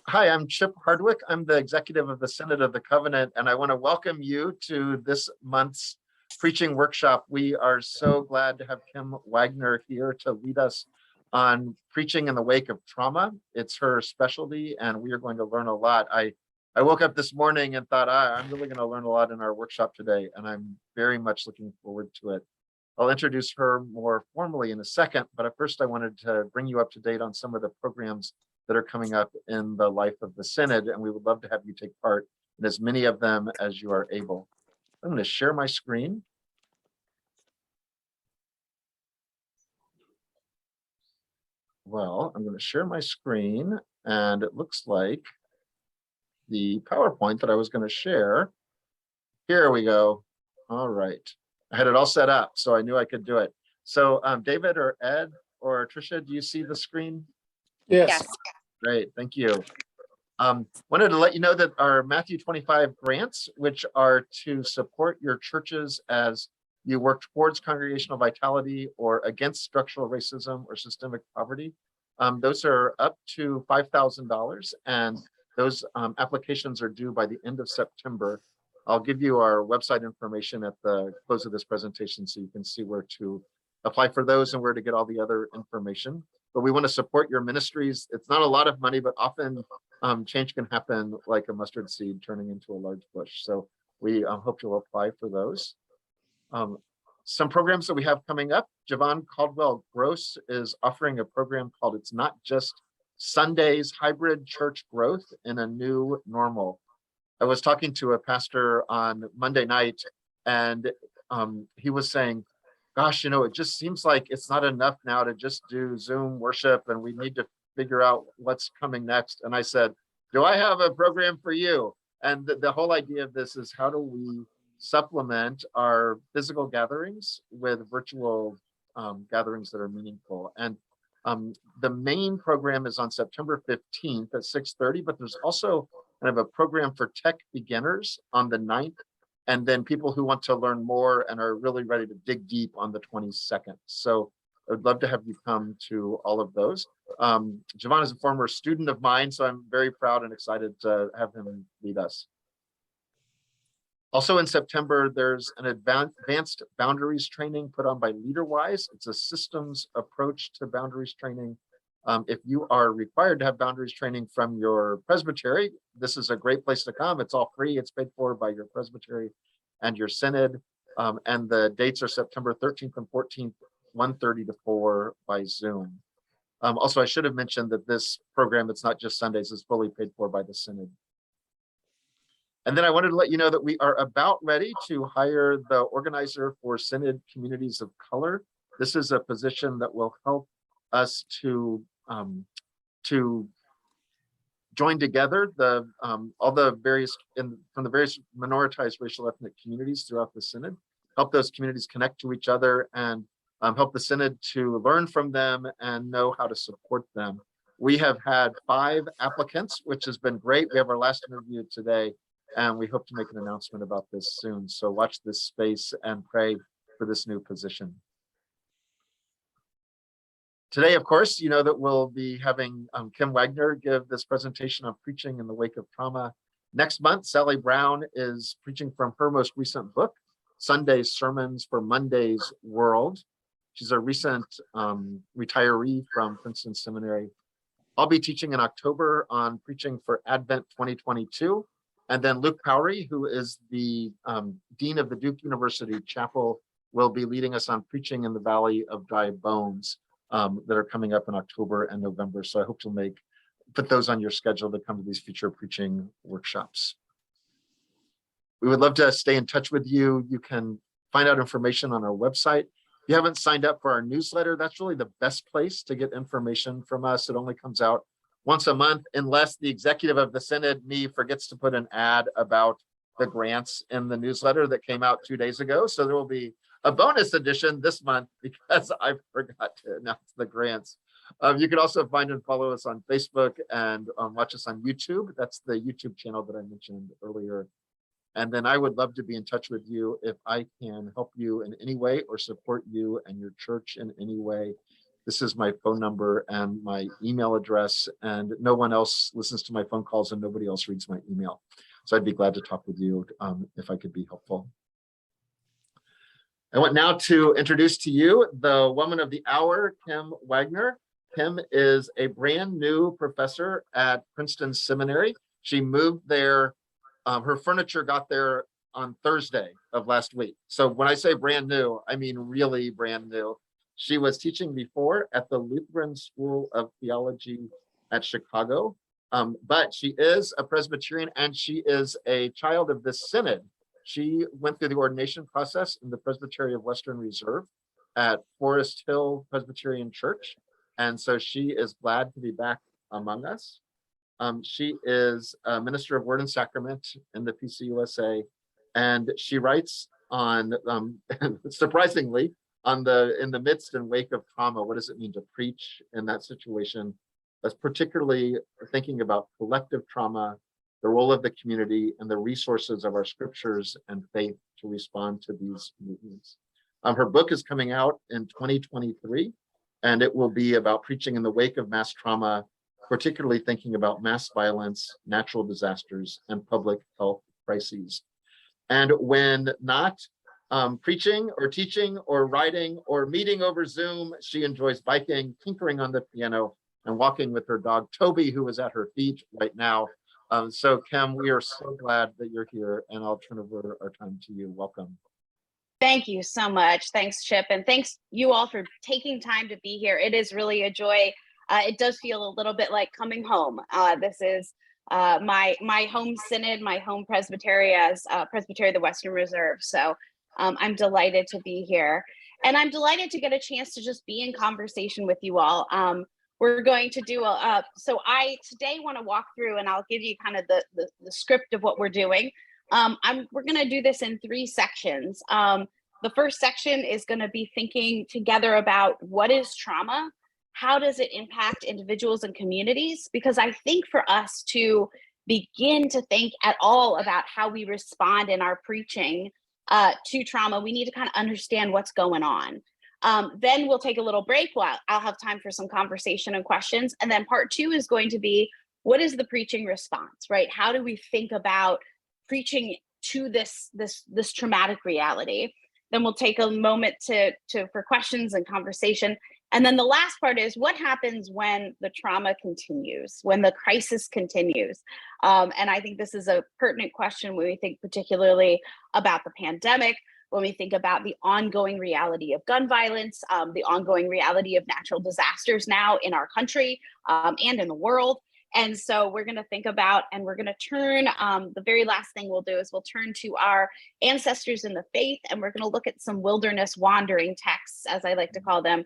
Hi, I'm Chip Hardwick. I'm the executive of the Synod of the Covenant, and I want to welcome you to this month's preaching workshop. We are so glad to have Kim Wagner here to lead us on preaching in the wake of trauma. It's her specialty, and we are going to learn a lot. I woke up this morning and thought, I'm really going to learn a lot in our workshop today, and I'm very much looking forward to it. I'll introduce her more formally in a second, but at first I wanted to bring you up to date on some of the programs that are coming up in the life of the Synod, and we would love to have you take part in as many of them as you are able. I'm going to share my screen. Well, I'm going to share my screen, and it looks like the PowerPoint that I was going to share. Here we go. All right. I had it all set up, so I knew I could do it. So David or Ed or Tricia, do you see the screen? Yes. Great, thank you. Wanted to let you know that our Matthew 25 grants, which are to support your churches as you work towards congregational vitality or against structural racism or systemic poverty, those are up to $5,000, and those applications are due by the end of September. I'll give you our website information at the close of this presentation so you can see where to apply for those and where to get all the other information. But we want to support your ministries. It's not a lot of money, but often change can happen like a mustard seed turning into a large bush. So we hope you'll apply for those. Some programs that we have coming up, Javon Caldwell Gross is offering a program called It's Not Just Sundays, Hybrid Church Growth in a New Normal. I was talking to a pastor on Monday night, and he was saying, gosh, it just seems like it's not enough now to just do Zoom worship, and we need to figure out what's coming next. And I said, do I have a program for you? And the whole idea of this is, how do we supplement our physical gatherings with virtual gatherings that are meaningful? And the main program is on September 15th at 6:30, but there's also kind of a program for tech beginners on the 9th. And then people who want to learn more and are really ready to dig deep on the 22nd. So I would love to have you come to all of those. Javon is a former student of mine, so I'm very proud and excited to have him lead us. Also in September, there's an advanced boundaries training put on by LeaderWise. It's a systems approach to boundaries training. If you are required to have boundaries training from your presbytery, this is a great place to come. It's all free. It's paid for by your presbytery and your synod. And the dates are September 13th and 14th, 1:30 to 4 by Zoom. Also, I should have mentioned that this program, It's Not Just Sundays, is fully paid for by the synod. And then I wanted to let you know that we are about ready to hire the organizer for Synod Communities of Color. This is a position that will help us to join together all the various from the various minoritized racial ethnic communities throughout the Synod, help those communities connect to each other, and help the Synod to learn from them and know how to support them. We have had 5 applicants, which has been great. We have our last interview today, and we hope to make an announcement about this soon. So watch this space and pray for this new position. Today, of course, you know that we'll be having Kim Wagner give this presentation on preaching in the wake of trauma. Next month, Sally Brown is preaching from her most recent book, Sunday's Sermons for Monday's World. She's a recent retiree from Princeton Seminary. I'll be teaching in October on preaching for Advent 2022. And then Luke Powery, who is the Dean of the Duke University Chapel, will be leading us on preaching in the Valley of Dry Bones that are coming up in October and November. So I hope to put those on your schedule to come to these future preaching workshops. We would love to stay in touch with you. You can find out information on our website. If you haven't signed up for our newsletter, that's really the best place to get information from us. It only comes out once a month, unless the executive of the Synod, me, forgets to put an ad about the grants in the newsletter that came out 2 days ago. So there will be a bonus edition this month because I forgot to announce the grants. You can also find and follow us on Facebook and watch us on YouTube. That's the YouTube channel that I mentioned earlier. And then I would love to be in touch with you if I can help you in any way or support you and your church in any way. This is my phone number and my email address, and no one else listens to my phone calls and nobody else reads my email. So I'd be glad to talk with you if I could be helpful. I want now to introduce to you the woman of the hour, Kim Wagner. Kim is a brand new professor at Princeton Seminary. She moved there, her furniture got there on Thursday of last week. So when I say brand new, I mean really brand new. She was teaching before at the Lutheran School of Theology at Chicago, but she is a Presbyterian and she is a child of this synod. She went through the ordination process in the Presbytery of Western Reserve at Forest Hill Presbyterian Church. And so she is glad to be back among us. She is a minister of Word and Sacrament in the PCUSA, and she writes on, surprisingly, in the midst and wake of trauma, what does it mean to preach in that situation? That's particularly thinking about collective trauma, the role of the community, and the resources of our scriptures and faith to respond to these movements. Her book is coming out in 2023. And it will be about preaching in the wake of mass trauma, particularly thinking about mass violence, natural disasters, and public health crises. And when not preaching or teaching or writing or meeting over Zoom, she enjoys biking, tinkering on the piano, and walking with her dog, Toby, who is at her feet right now. So Kim, we are so glad that you're here, and I'll turn over our time to you. Welcome. Thank you so much. Thanks, Chip. And thanks you all for taking time to be here. It is really a joy. It does feel a little bit like coming home. This is my home synod, my home presbytery as Presbytery of the Western Reserve. So I'm delighted to be here. And I'm delighted to get a chance to just be in conversation with you all. We're going to do so I today want to walk through, and I'll give you kind of the script of what we're doing. We're going to do this in 3 sections. The first section is going to be thinking together about what is trauma, how does it impact individuals and communities? Because I think for us to begin to think at all about how we respond in our preaching to trauma, we need to kind of understand what's going on. Then we'll take a little break while I'll have time for some conversation and questions. And then part 2 is going to be, what is the preaching response, right? How do we think about preaching to this traumatic reality? Then we'll take a moment for questions and conversation. And then the last part is, what happens when the trauma continues, when the crisis continues? And I think this is a pertinent question when we think particularly about the pandemic, when we think about the ongoing reality of gun violence, the ongoing reality of natural disasters now in our country and in the world. And so we're going to think about, and we're going to turn, the very last thing we'll do is we'll turn to our ancestors in the faith, and we're going to look at some wilderness wandering texts, as I like to call them,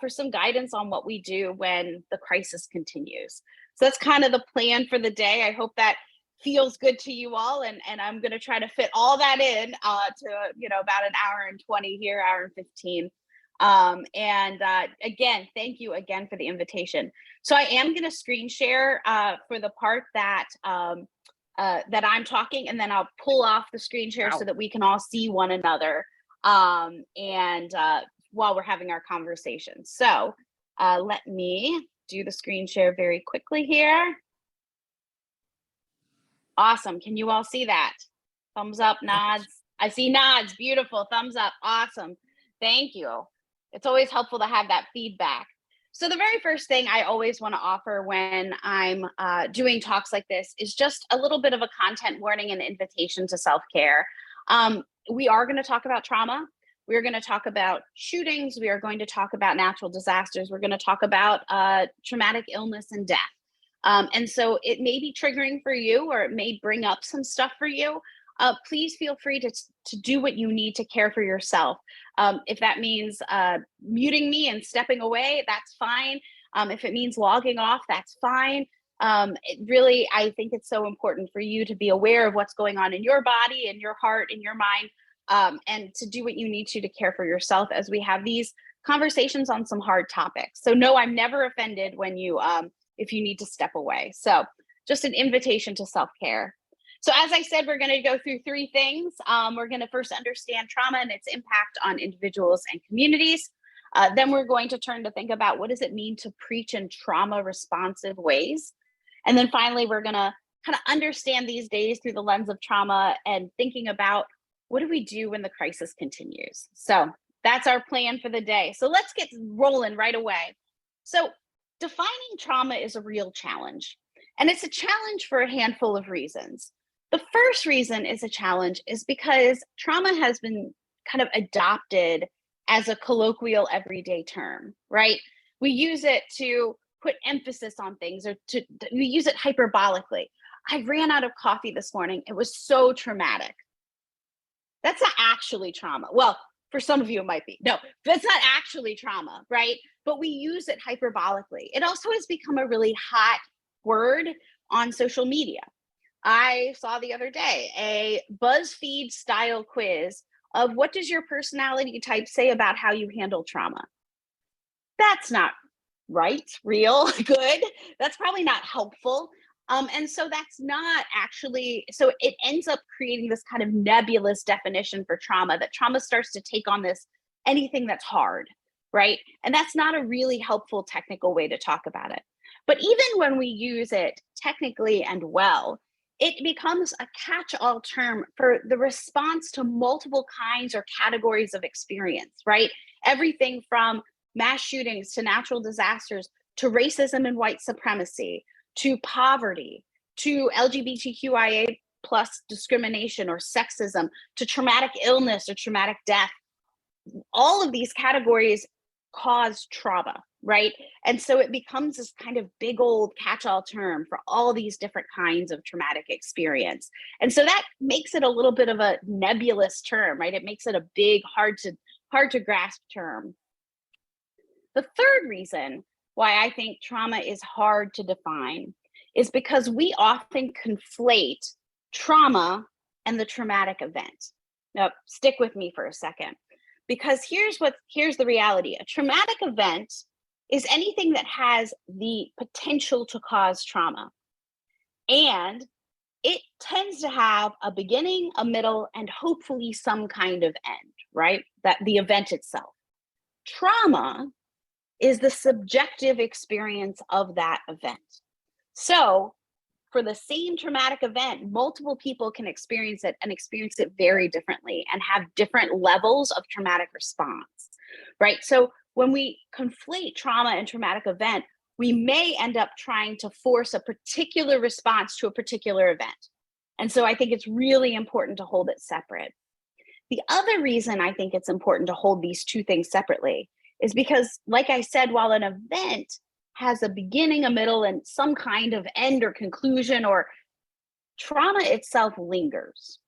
for some guidance on what we do when the crisis continues. So that's kind of the plan for the day. I hope that feels good to you all, and I'm going to try to fit all that in to about an hour and 20 here, hour and 15. Again, thank you again for the invitation. So I am going to screen share for the part that that I'm talking, and then I'll pull off the screen share so that we can all see one another while we're having our conversation. So let me do the screen share very quickly here. Awesome. Can you all see that? Thumbs up, nods. I see nods. Beautiful. Thumbs up. Awesome. Thank you. It's always helpful to have that feedback. So the very first thing I always want to offer when I'm doing talks like this is just a little bit of a content warning and invitation to self-care. We are going to talk about trauma. We're going to talk about shootings. We are going to talk about natural disasters. We're going to talk about traumatic illness and death. And so it may be triggering for you, or it may bring up some stuff for you. Please feel free to do what you need to care for yourself. If that means muting me and stepping away, that's fine. If it means logging off, that's fine. I think it's so important for you to be aware of what's going on in your body, in your heart, in your mind, and to do what you need to care for yourself as we have these conversations on some hard topics. So no, I'm never offended when you if you need to step away. So just an invitation to self-care. So as I said, we're going to go through 3 things. We're going to first understand trauma and its impact on individuals and communities. Then we're going to turn to think about what does it mean to preach in trauma responsive ways. And then finally, we're going to kind of understand these days through the lens of trauma and thinking about what do we do when the crisis continues. So that's our plan for the day. So let's get rolling right away. So defining trauma is a real challenge. And it's a challenge for a handful of reasons. The first reason is a challenge is because trauma has been kind of adopted as a colloquial everyday term, right? We use it to put emphasis on things, or we use it hyperbolically. I ran out of coffee this morning. It was so traumatic. That's not actually trauma. Well, for some of you, it might be. No, that's not actually trauma, right? But we use it hyperbolically. It also has become a really hot word on social media. I saw the other day a BuzzFeed style quiz of what does your personality type say about how you handle trauma? That's not right, real, good. That's probably not helpful. And so that's not actually, so it ends up creating this kind of nebulous definition for trauma, that trauma starts to take on this anything that's hard, right? And that's not a really helpful technical way to talk about it. But even when we use it technically and well, it becomes a catch-all term for the response to multiple kinds or categories of experience, right? Everything from mass shootings to natural disasters to racism and white supremacy to poverty to LGBTQIA plus discrimination or sexism to traumatic illness or traumatic death. All of these categories cause trauma, right? And so it becomes this kind of big old catch-all term for all these different kinds of traumatic experience. And so that makes it a little bit of a nebulous term, right? It makes it a big, hard to grasp term. The third reason why I think trauma is hard to define is because we often conflate trauma and the traumatic event. Now, stick with me for a second, because here's the reality. A traumatic event is anything that has the potential to cause trauma. And it tends to have a beginning, a middle, and hopefully some kind of end, right? That the event itself. Trauma is the subjective experience of that event. So for the same traumatic event, multiple people can experience it and experience it very differently and have different levels of traumatic response, right? So when we conflate trauma and traumatic event, we may end up trying to force a particular response to a particular event. And so I think it's really important to hold it separate. The other reason I think it's important to hold these two things separately is because, like I said, while an event has a beginning, a middle, and some kind of end or conclusion, or trauma itself lingers.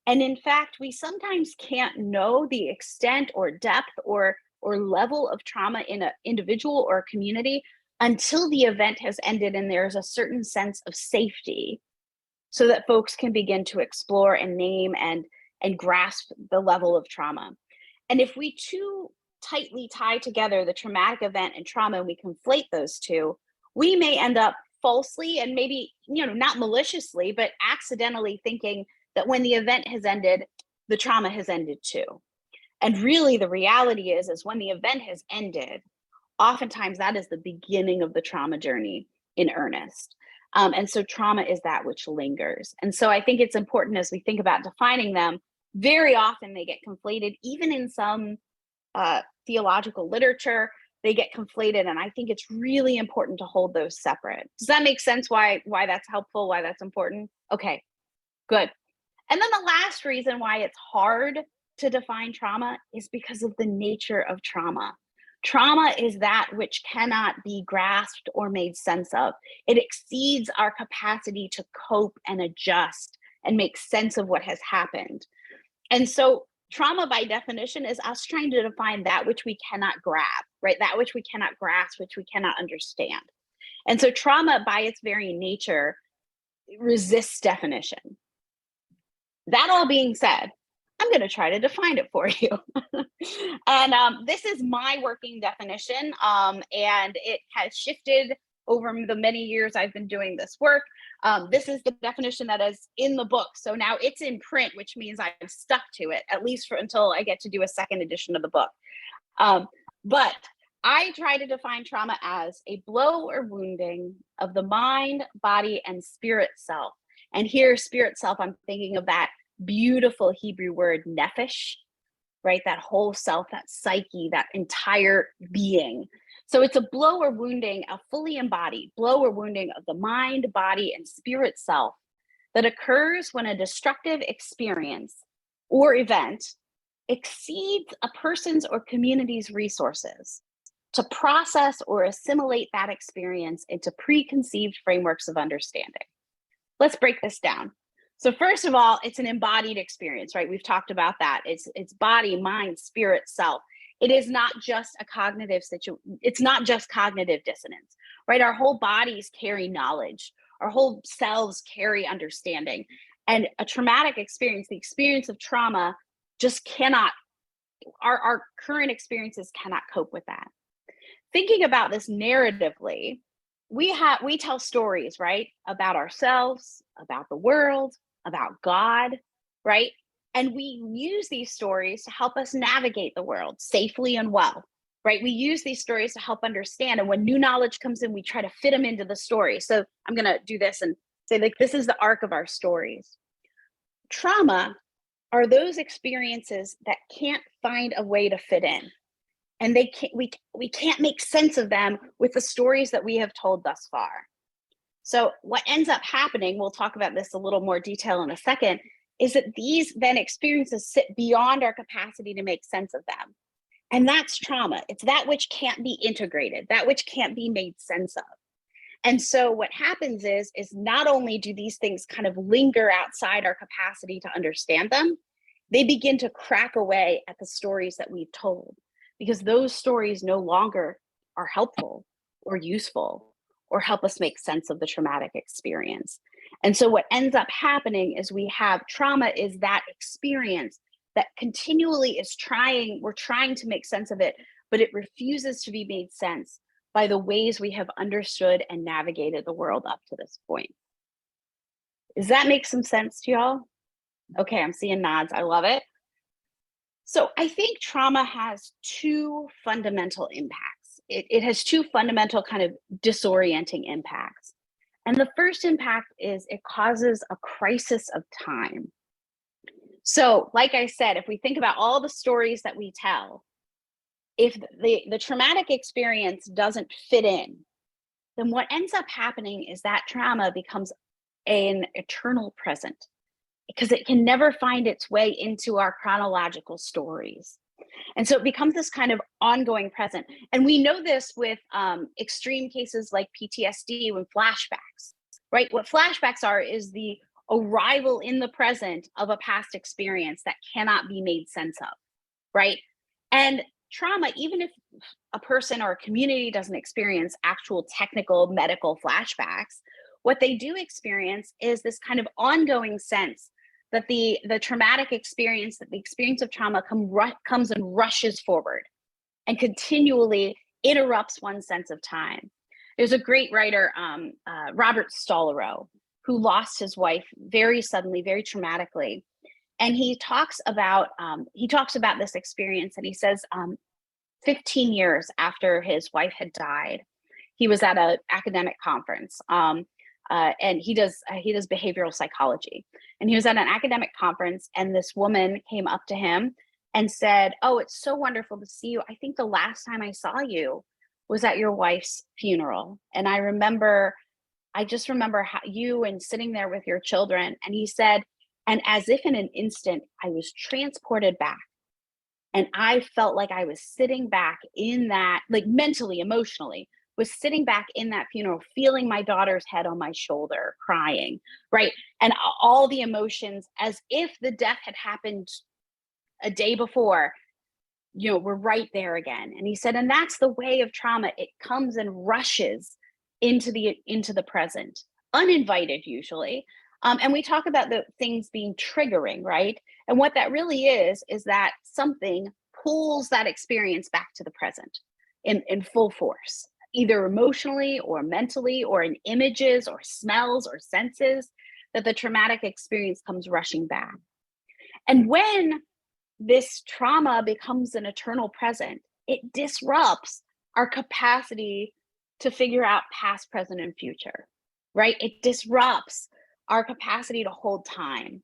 And in fact, we sometimes can't know the extent or depth or level of trauma in an individual or a community until the event has ended and there's a certain sense of safety so that folks can begin to explore and name and grasp the level of trauma. And if we too tightly tie together the traumatic event and trauma and we conflate those two, we may end up falsely and maybe, not maliciously, but accidentally thinking that when the event has ended, the trauma has ended too. And really the reality is when the event has ended, oftentimes that is the beginning of the trauma journey in earnest. And so trauma is that which lingers. And so I think it's important as we think about defining them, very often they get conflated, even in some theological literature, they get conflated. And I think it's really important to hold those separate. Does that make sense why that's helpful, why that's important? Okay, good. And then the last reason why it's hard to define trauma is because of the nature of trauma. Trauma is that which cannot be grasped or made sense of. It exceeds our capacity to cope and adjust and make sense of what has happened. And so trauma by definition is us trying to define that which we cannot grab, right? That which we cannot grasp, which we cannot understand. And so trauma by its very nature resists definition. That all being said, I'm going to try to define it for you. And this is my working definition, and it has shifted over the many years I've been doing this work. This is the definition that is in the book. So now it's in print, which means I've stuck to it, at least until I get to do a second edition of the book. But I try to define trauma as a blow or wounding of the mind, body, and spirit self. And here, spirit self, I'm thinking of that beautiful Hebrew word nephesh, right? That whole self, that psyche, that entire being. So it's a blow or wounding, a fully embodied blow or wounding of the mind, body, and spirit self that occurs when a destructive experience or event exceeds a person's or community's resources to process or assimilate that experience into preconceived frameworks of understanding. Let's break this down. So first of all, it's an embodied experience, right? We've talked about that. It's body, mind, spirit, self. It is not just a cognitive situation. It's not just cognitive dissonance, right? Our whole bodies carry knowledge. Our whole selves carry understanding. And a traumatic experience, the experience of trauma, just cannot, our current experiences cannot cope with that. Thinking about this narratively, we tell stories, right? About ourselves, about the world, about God, right? And we use these stories to help us navigate the world safely and well, right? We use these stories to help understand. And when new knowledge comes in, we try to fit them into the story. So I'm going to do this and say, like, this is the arc of our stories. Trauma are those experiences that can't find a way to fit in. And we can't make sense of them with the stories that we have told thus far. So what ends up happening, we'll talk about this a little more detail in a second, is that these then experiences sit beyond our capacity to make sense of them. And that's trauma. It's that which can't be integrated, that which can't be made sense of. And so what happens is not only do these things kind of linger outside our capacity to understand them, they begin to crack away at the stories that we've told, because those stories no longer are helpful or useful or help us make sense of the traumatic experience. And so what ends up happening is we have trauma is that experience that continually we're trying to make sense of it, but it refuses to be made sense by the ways we have understood and navigated the world up to this point. Does that make some sense to y'all? Okay, I'm seeing nods. I love it. So I think trauma has two fundamental impacts. It has two fundamental kind of disorienting impacts. And the first impact is it causes a crisis of time. So like I said, if we think about all the stories that we tell, if the traumatic experience doesn't fit in, then what ends up happening is that trauma becomes an eternal present, because it can never find its way into our chronological stories. And so it becomes this kind of ongoing present. And we know this with extreme cases like PTSD with flashbacks, right? What flashbacks are is the arrival in the present of a past experience that cannot be made sense of, right? And trauma, even if a person or a community doesn't experience actual technical medical flashbacks, what they do experience is this kind of ongoing sense that the traumatic experience, that the experience of trauma comes and rushes forward and continually interrupts one's sense of time. There's a great writer, Robert Stollerow, who lost his wife very suddenly, very traumatically. And he talks about this experience, and he says 15 years after his wife had died, he was at an academic conference. And he does behavioral psychology. And he was at an academic conference, and this woman came up to him and said, "Oh, it's so wonderful to see you. I think the last time I saw you was at your wife's funeral. And I just remember how you and sitting there with your children." And he said, and as if in an instant, I was transported back. And I felt like I was sitting back in that, like mentally, emotionally, was sitting back in that funeral, feeling my daughter's head on my shoulder, crying, right? And all the emotions, as if the death had happened a day before, we're right there again. And he said, and that's the way of trauma. It comes and rushes into the present, uninvited usually. And we talk about the things being triggering, right? And what that really is that something pulls that experience back to the present in full force, either emotionally or mentally or in images or smells or senses, that the traumatic experience comes rushing back. And when this trauma becomes an eternal present, it disrupts our capacity to figure out past, present, and future, right? It disrupts our capacity to hold time.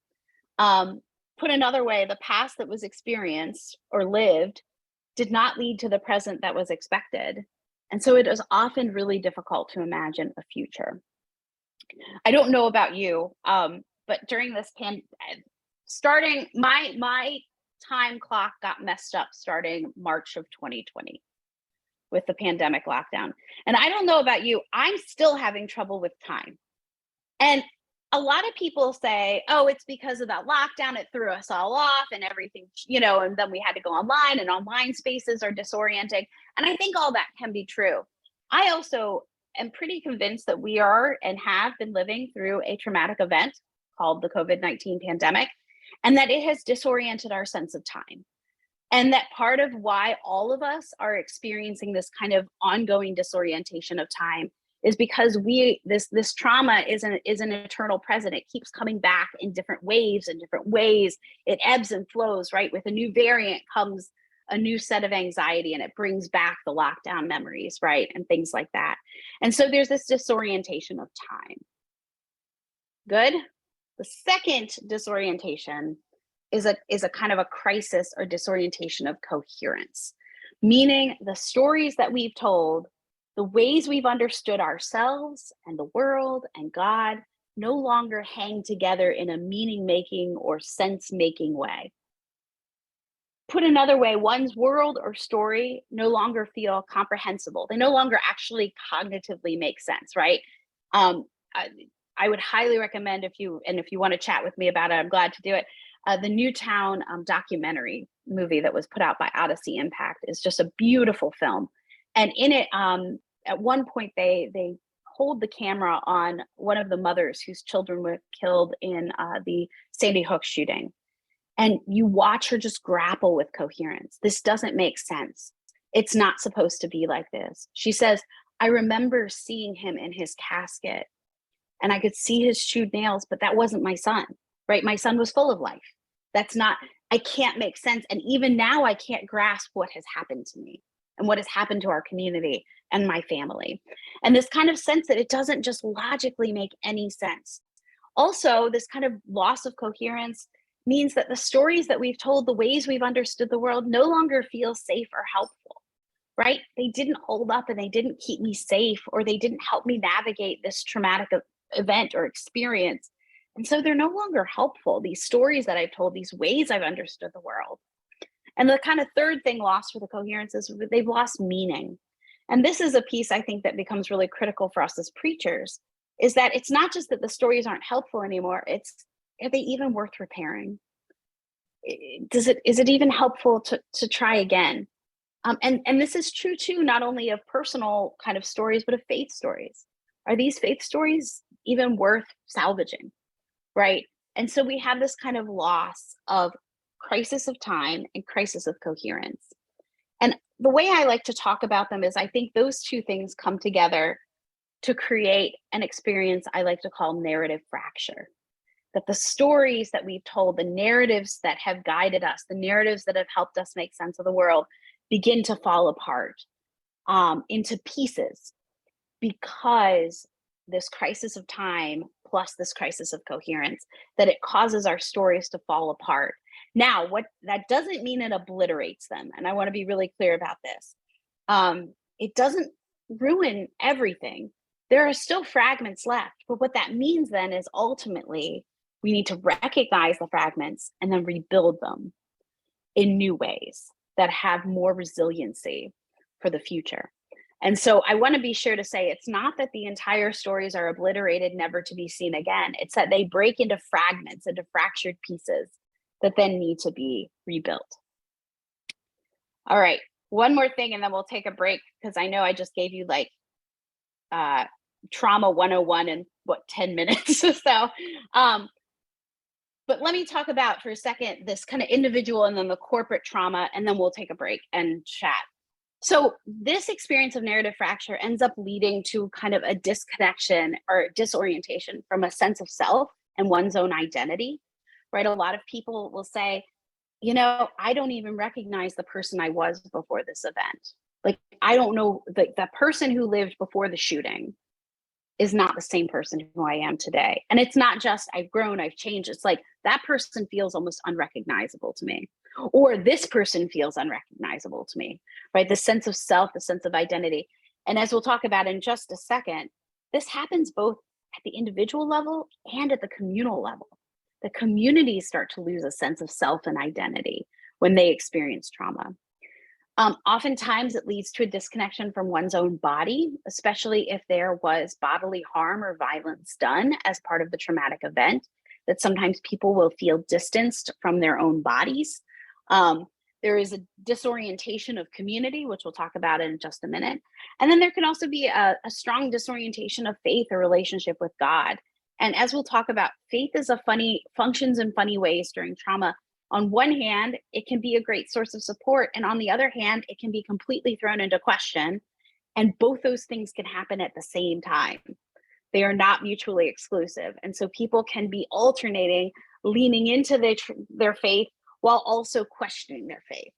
Put another way, the past that was experienced or lived did not lead to the present that was expected. And so it is often really difficult to imagine a future. I don't know about you, but during this starting my time clock got messed up starting March of 2020 with the pandemic lockdown. And I don't know about you, I'm still having trouble with time. And a lot of people say, oh, it's because of that lockdown, it threw us all off and everything, and then we had to go online, and online spaces are disorienting. And I think all that can be true. I also am pretty convinced that we are and have been living through a traumatic event called the COVID-19 pandemic, and that it has disoriented our sense of time. And that part of why all of us are experiencing this kind of ongoing disorientation of time is because this trauma is an eternal present. It keeps coming back in different waves and different ways. It ebbs and flows, right? With a new variant comes a new set of anxiety, and it brings back the lockdown memories, right? And things like that. And so there's this disorientation of time. Good. The second disorientation is a kind of a crisis or disorientation of coherence, meaning the stories that we've told, the ways we've understood ourselves and the world and God no longer hang together in a meaning-making or sense-making way. Put another way, one's world or story no longer feel comprehensible. They no longer actually cognitively make sense, right? I would highly recommend, if you want to chat with me about it, I'm glad to do it. The Newtown documentary movie that was put out by Odyssey Impact is just a beautiful film. And in it, at one point, they hold the camera on one of the mothers whose children were killed in the Sandy Hook shooting. And you watch her just grapple with coherence. This doesn't make sense. It's not supposed to be like this. She says, I remember seeing him in his casket and I could see his chewed nails, but that wasn't my son, right? My son was full of life. I can't make sense. And even now I can't grasp what has happened to me and what has happened to our community and my family. And this kind of sense that it doesn't just logically make any sense. Also, this kind of loss of coherence means that the stories that we've told, the ways we've understood the world no longer feel safe or helpful, right? They didn't hold up and they didn't keep me safe, or they didn't help me navigate this traumatic event or experience. And so they're no longer helpful. These stories that I've told, these ways I've understood the world. And the kind of third thing lost for the coherence is they've lost meaning. And this is a piece I think that becomes really critical for us as preachers, is that it's not just that the stories aren't helpful anymore, it's, are they even worth repairing? Is it even helpful to try again? And this is true too, not only of personal kind of stories, but of faith stories. Are these faith stories even worth salvaging, right? And so we have this kind of loss of crisis of time and crisis of coherence. And the way I like to talk about them is I think those two things come together to create an experience I like to call narrative fracture. That the stories that we've told, the narratives that have guided us, the narratives that have helped us make sense of the world begin to fall apart into pieces, because this crisis of time plus this crisis of coherence, that it causes our stories to fall apart. Now, what that doesn't mean it obliterates them. And I want to be really clear about this. It doesn't ruin everything. There are still fragments left. But what that means then is ultimately we need to recognize the fragments and then rebuild them in new ways that have more resiliency for the future. And so I want to be sure to say it's not that the entire stories are obliterated, never to be seen again. It's that they break into fragments, into fractured pieces that then need to be rebuilt. All right, one more thing and then we'll take a break, because I know I just gave you like trauma 101 in 10 minutes or so. But let me talk about for a second this kind of individual and then the corporate trauma, and then we'll take a break and chat. So this experience of narrative fracture ends up leading to kind of a disconnection or disorientation from a sense of self and one's own identity, right? A lot of people will say, I don't even recognize the person I was before this event. Like, I don't know, the person who lived before the shooting is not the same person who I am today. And it's not just I've grown, I've changed. It's like that person feels almost unrecognizable to me, or this person feels unrecognizable to me, right? The sense of self, the sense of identity. And as we'll talk about in just a second, this happens both at the individual level and at the communal level. The communities start to lose a sense of self and identity when they experience trauma. Oftentimes it leads to a disconnection from one's own body, especially if there was bodily harm or violence done as part of the traumatic event, that sometimes people will feel distanced from their own bodies. There is a disorientation of community, which we'll talk about in just a minute. And then there can also be a strong disorientation of faith or relationship with God. And as we'll talk about, faith functions in funny ways during trauma. On one hand, it can be a great source of support. And on the other hand, it can be completely thrown into question. And both those things can happen at the same time. They are not mutually exclusive. And so people can be alternating, leaning into their faith while also questioning their faith,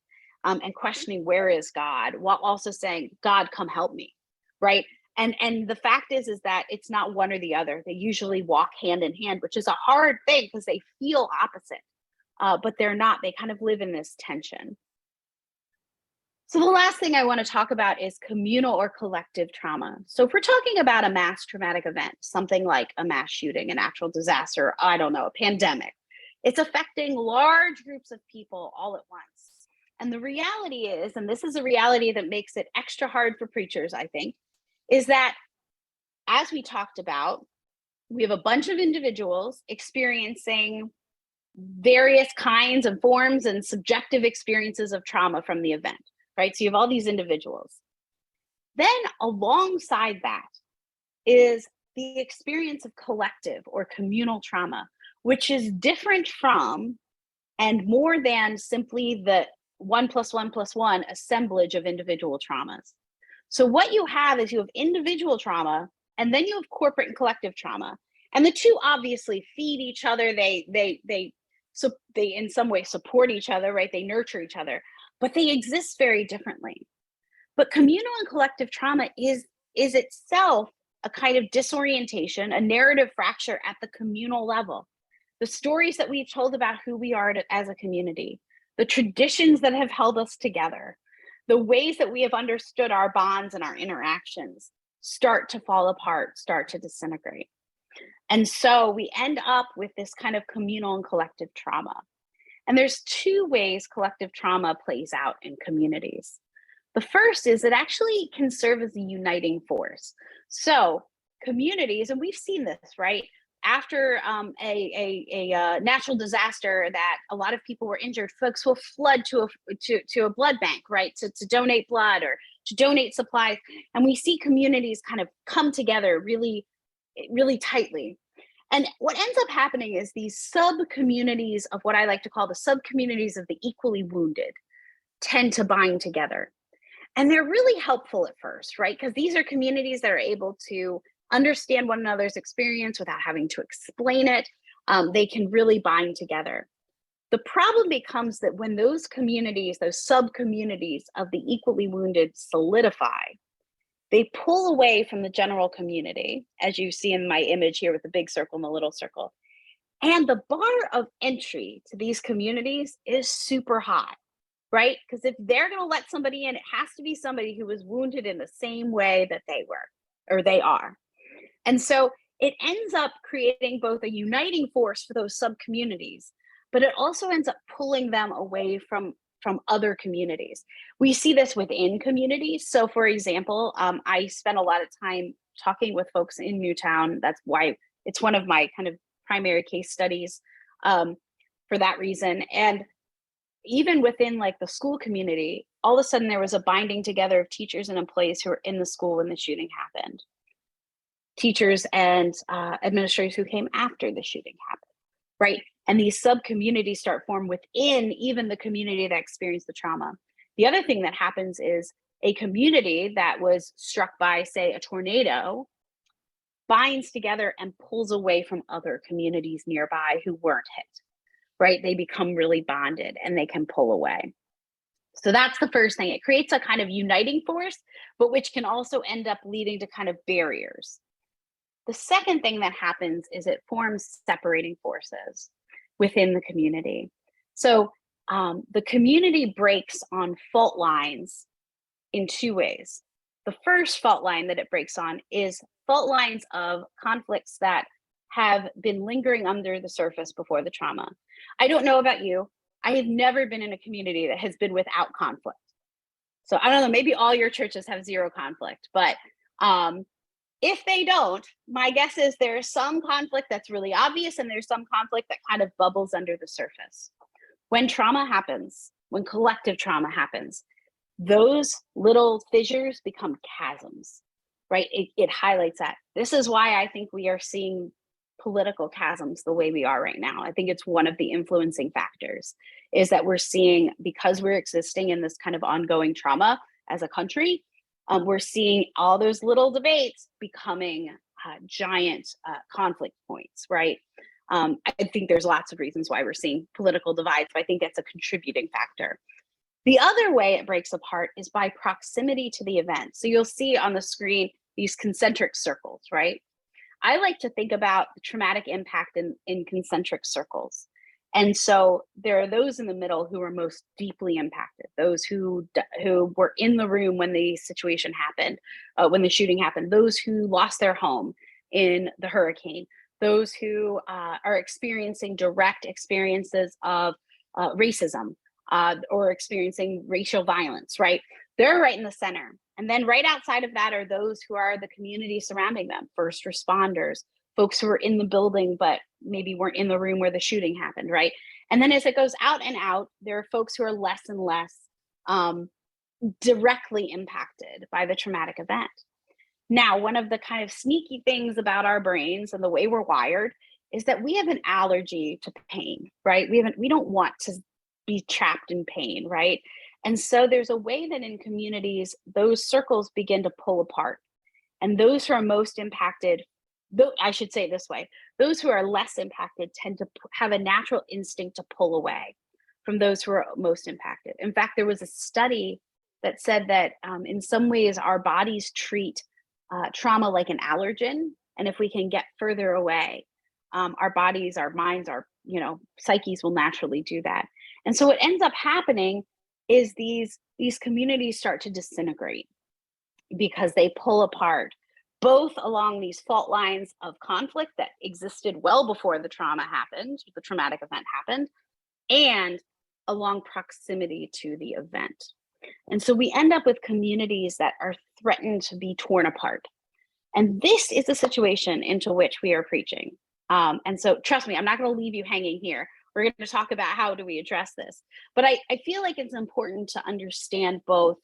and questioning, where is God, while also saying, God, come help me, right? And the fact is that it's not one or the other. They usually walk hand in hand, which is a hard thing because they feel opposite. But they're not. They kind of live in this tension. So the last thing I want to talk about is communal or collective trauma. So if we're talking about a mass traumatic event, something like a mass shooting, a natural disaster, I don't know, a pandemic, it's affecting large groups of people all at once. And the reality is, and this is a reality that makes it extra hard for preachers, I think, is that as we talked about, we have a bunch of individuals experiencing various kinds of forms and subjective experiences of trauma from the event, right? So you have all these individuals. Then alongside that is the experience of collective or communal trauma, which is different from and more than simply the 1 + 1 + 1 assemblage of individual traumas. So what you have is you have individual trauma, and then you have corporate and collective trauma. And the two obviously feed each other. So they in some way support each other, right? They nurture each other, but they exist very differently. But communal and collective trauma is itself a kind of disorientation, a narrative fracture at the communal level. The stories that we've told about who we are as a community, the traditions that have held us together, the ways that we have understood our bonds and our interactions start to fall apart, start to disintegrate. And so we end up with this kind of communal and collective trauma. And there's two ways collective trauma plays out in communities. The first is it actually can serve as a uniting force. So communities, and we've seen this, right? After a natural disaster that a lot of people were injured, folks will flood to a blood bank, right? To donate blood or to donate supplies. And we see communities kind of come together really, really tightly. And what ends up happening is these sub-communities of what I like to call the sub-communities of the equally wounded tend to bind together. And they're really helpful at first, right? Because these are communities that are able to understand one another's experience without having to explain it. They can really bind together. The problem becomes that when those communities, those sub-communities of the equally wounded solidify, they pull away from the general community, as you see in my image here with the big circle and the little circle. And the bar of entry to these communities is super high, right? Because if they're going to let somebody in, it has to be somebody who was wounded in the same way that they were, or they are. And so it ends up creating both a uniting force for those sub-communities, but it also ends up pulling them away from other communities. We see this within communities. So for example, I spent a lot of time talking with folks in Newtown. That's why it's one of my kind of primary case studies for that reason. And even within like the school community, all of a sudden there was a binding together of teachers and employees who were in the school when the shooting happened. Teachers and administrators who came after the shooting happened, right? And these sub-communities start form within even the community that experienced the trauma. The other thing that happens is a community that was struck by, say, a tornado binds together and pulls away from other communities nearby who weren't hit, right? They become really bonded and they can pull away. So that's the first thing. It creates a kind of uniting force, but which can also end up leading to kind of barriers. The second thing that happens is it forms separating forces within the community. So the community breaks on fault lines in two ways. The first fault line that it breaks on is fault lines of conflicts that have been lingering under the surface before the trauma. I don't know about you. I have never been in a community that has been without conflict. So I don't know, maybe all your churches have zero conflict, but if they don't, my guess is there's some conflict that's really obvious and there's some conflict that kind of bubbles under the surface. When trauma happens, when collective trauma happens, those little fissures become chasms, right? It highlights that. This is why I think we are seeing political chasms the way we are right now. I think it's one of the influencing factors is that we're seeing, because we're existing in this kind of ongoing trauma as a country, we're seeing all those little debates becoming giant conflict points, right? I think there's lots of reasons why we're seeing political divides, but I think that's a contributing factor. The other way it breaks apart is by proximity to the event. So you'll see on the screen these concentric circles, right? I like to think about the traumatic impact in concentric circles. And so there are those in the middle who are most deeply impacted, those who were in the room when the situation happened, when the shooting happened, those who lost their home in the hurricane, those who are experiencing direct experiences of racism or experiencing racial violence, right? They're right in the center. And then right outside of that are those who are the community surrounding them, first responders, folks who were in the building, but maybe weren't in the room where the shooting happened, right? And then as it goes out and out, there are folks who are less and less directly impacted by the traumatic event. Now, one of the kind of sneaky things about our brains and the way we're wired is that we have an allergy to pain, right? We don't want to be trapped in pain, right? And so there's a way that in communities, those circles begin to pull apart. And those who are most impacted, I should say it this way, those who are less impacted tend to have a natural instinct to pull away from those who are most impacted. In fact, there was a study that said that in some ways our bodies treat trauma like an allergen. And if we can get further away, our bodies, our minds, our psyches will naturally do that. And so what ends up happening is these communities start to disintegrate because they pull apart, both along these fault lines of conflict that existed well before the trauma happened, the traumatic event happened, and along proximity to the event. And so we end up with communities that are threatened to be torn apart. And this is the situation into which we are preaching. And so trust me, I'm not going to leave you hanging here. We're going to talk about how do we address this. But I feel like it's important to understand both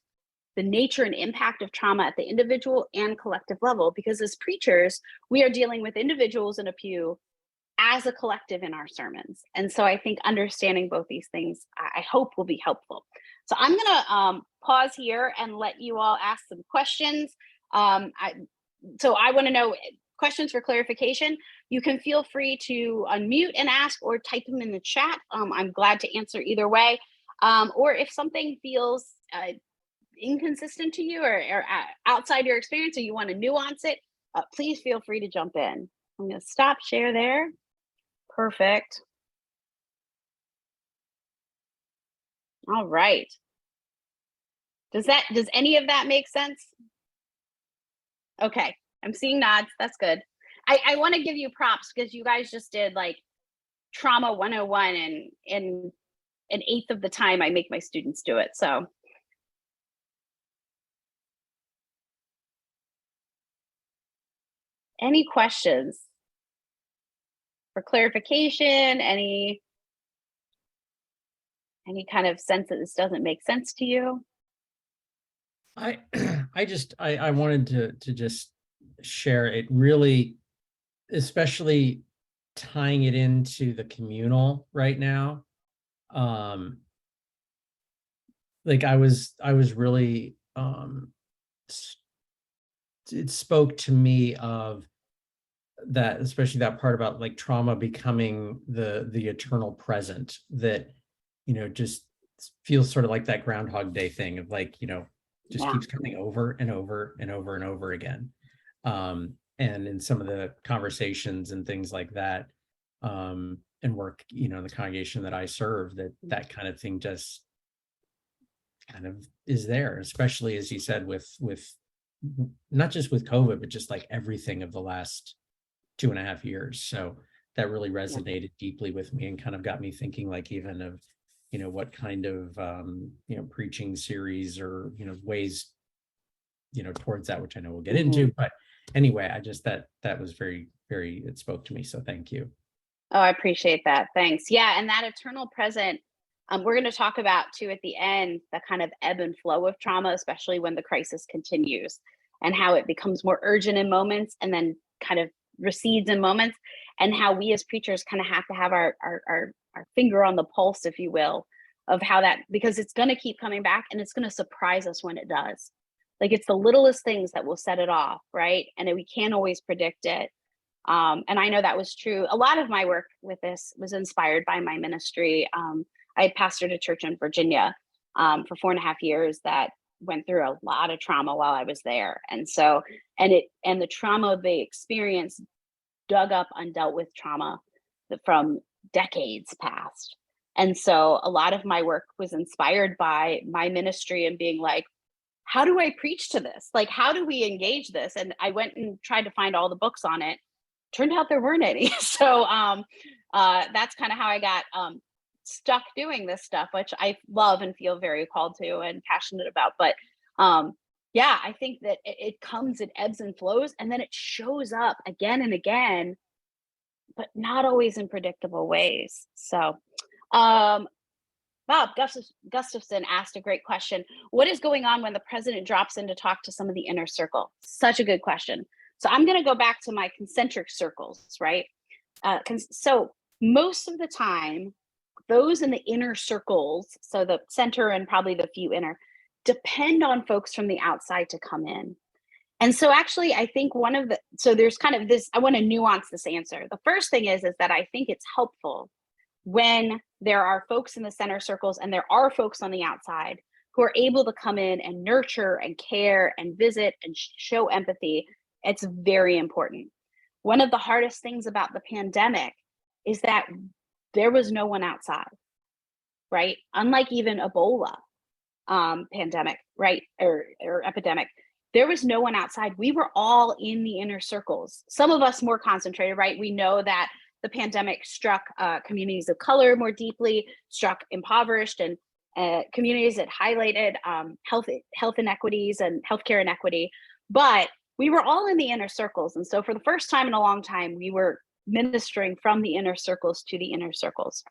the nature and impact of trauma at the individual and collective level, because as preachers, we are dealing with individuals in a pew as a collective in our sermons. And so I think understanding both these things, I hope will be helpful. So I'm going to pause here and let you all ask some questions. So I want to know questions for clarification. You can feel free to unmute and ask or type them in the chat. I'm glad to answer either way. Or if something feels inconsistent to you or outside your experience or you want to nuance it, please feel free to jump in. I'm going to stop share there. Perfect. All right. Does any of that make sense? Okay, I'm seeing nods. That's good. I want to give you props because you guys just did like trauma 101 and in an eighth of the time I make my students do it. So any questions for clarification? Any kind of sense that this doesn't make sense to you? I wanted to just share it really, especially tying it into the communal right now. Like I was really it spoke to me of that, especially that part about like trauma becoming the eternal present, that, just feels sort of like that Groundhog Day thing of like, just Yeah. keeps coming over and over and over and over again. And in some of the conversations and things like that, and work, the congregation that I serve, that kind of thing just kind of is there, especially as you said, with not just with COVID, but just like everything of the last 2.5 years. So that really resonated deeply with me and kind of got me thinking, like, even of, what kind of, preaching series or, ways, towards that, which I know we'll get into. But anyway, I just, that was very, very, it spoke to me. So thank you. Oh, I appreciate that. Thanks. Yeah. And that eternal present, we're going to talk about too at the end, the kind of ebb and flow of trauma, especially when the crisis continues, and how it becomes more urgent in moments and then kind of recedes in moments, and how we as preachers kind of have to have our finger on the pulse, if you will, of how that, because it's going to keep coming back and it's going to surprise us when it does. Like, it's the littlest things that will set it off, right? And we can't always predict it. And I know that was true. A lot of my work with this was inspired by my ministry. I pastored a church in Virginia for 4.5 years that went through a lot of trauma while I was there. And so, and the trauma they experienced dug up undealt with trauma from decades past. And so a lot of my work was inspired by my ministry and being like, how do I preach to this? Like, how do we engage this? And I went and tried to find all the books on it. Turned out there weren't any. So that's kind of how I got stuck doing this stuff, which I love and feel very called to and passionate about. But yeah, I think that it comes, it ebbs and flows, and then it shows up again and again, but not always in predictable ways. So Bob Gustafson asked a great question. What is going on when the president drops in to talk to some of the inner circle? Such a good question. So I'm going to go back to my concentric circles, right? So most of the time, those in the inner circles, so the center and probably the few inner, depend on folks from the outside to come in. And so actually, I think so there's kind of this, I want to nuance this answer. The first thing is that I think it's helpful when there are folks in the center circles and there are folks on the outside who are able to come in and nurture and care and visit and show empathy. It's very important. One of the hardest things about the pandemic is that there was no one outside, right? Unlike even Ebola pandemic, right? Or epidemic, there was no one outside. We were all in the inner circles. Some of us more concentrated, right? We know that the pandemic struck communities of color more deeply, struck impoverished and communities that highlighted health inequities and healthcare inequity. But we were all in the inner circles. And so for the first time in a long time, we were ministering from the inner circles to the inner circles.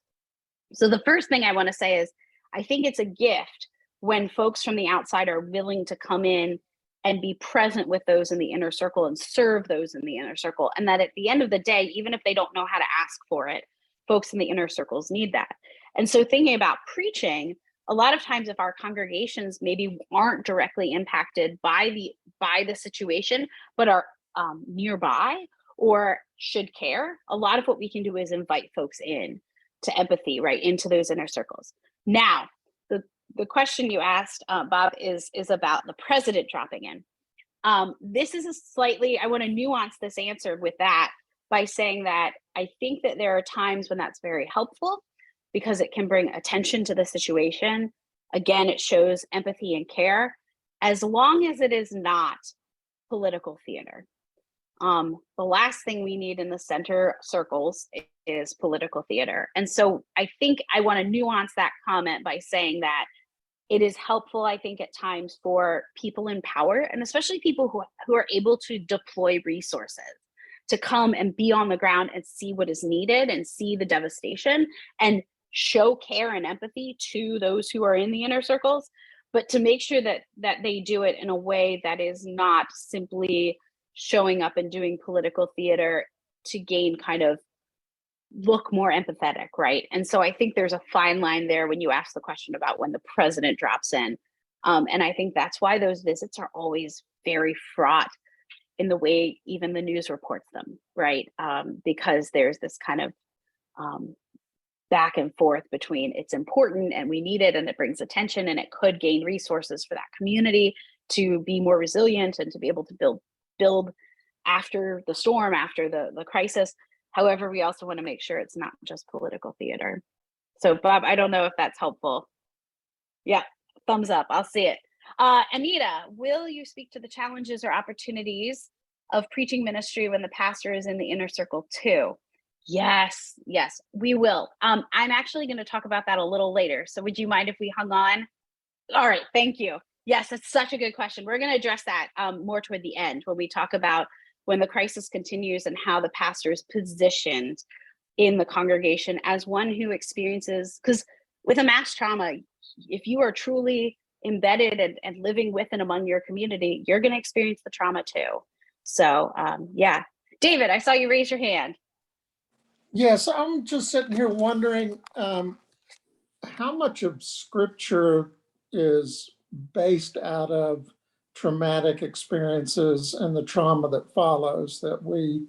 So the first thing I want to say is, I think it's a gift when folks from the outside are willing to come in and be present with those in the inner circle and serve those in the inner circle. And that at the end of the day, even if they don't know how to ask for it, folks in the inner circles need that. And so thinking about preaching, a lot of times if our congregations maybe aren't directly impacted by the situation, but are nearby or should care, a lot of what we can do is invite folks in to empathy, right, into those inner circles. Now, the question you asked, Bob, is about the president dropping in. This is I want to nuance this answer with that by saying that I think that there are times when that's very helpful because it can bring attention to the situation. Again, it shows empathy and care, as long as it is not political theater. The last thing we need in the center circles is political theater. And so I think I want to nuance that comment by saying that it is helpful, I think, at times for people in power, and especially people who are able to deploy resources to come and be on the ground and see what is needed and see the devastation and show care and empathy to those who are in the inner circles, but to make sure that they do it in a way that is not simply showing up and doing political theater to gain kind of look more empathetic, right? And so I think there's a fine line there when you ask the question about when the president drops in. And I think that's why those visits are always very fraught in the way even the news reports them, right? Because there's this kind of back and forth between it's important and we need it and it brings attention and it could gain resources for that community to be more resilient and to be able to build after the storm, after the crisis. However, we also want to make sure it's not just political theater. So Bob, I don't know if that's helpful. Yeah, thumbs up, I'll see it. Anita, will you speak to the challenges or opportunities of preaching ministry when the pastor is in the inner circle too? Yes, we will. I'm actually going to talk about that a little later. So would you mind if we hung on? All right, thank you. Yes, that's such a good question. We're going to address that more toward the end when we talk about when the crisis continues and how the pastor is positioned in the congregation as one who experiences, because with a mass trauma, if you are truly embedded and living with and among your community, you're going to experience the trauma too. So yeah, David, I saw you raise your hand. Yes, I'm just sitting here wondering how much of Scripture is based out of traumatic experiences and the trauma that follows that we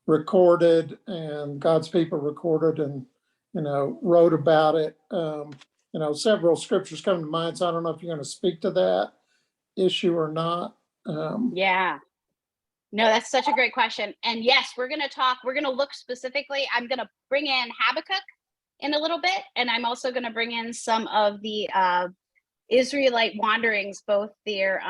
recorded and God's people recorded and, wrote about it. Several scriptures come to mind, so I don't know if you're going to speak to that issue or not. Yeah. No, that's such a great question. And yes, we're going to look specifically. I'm going to bring in Habakkuk in a little bit. And I'm also going to bring in some of the Israelite wanderings, both their,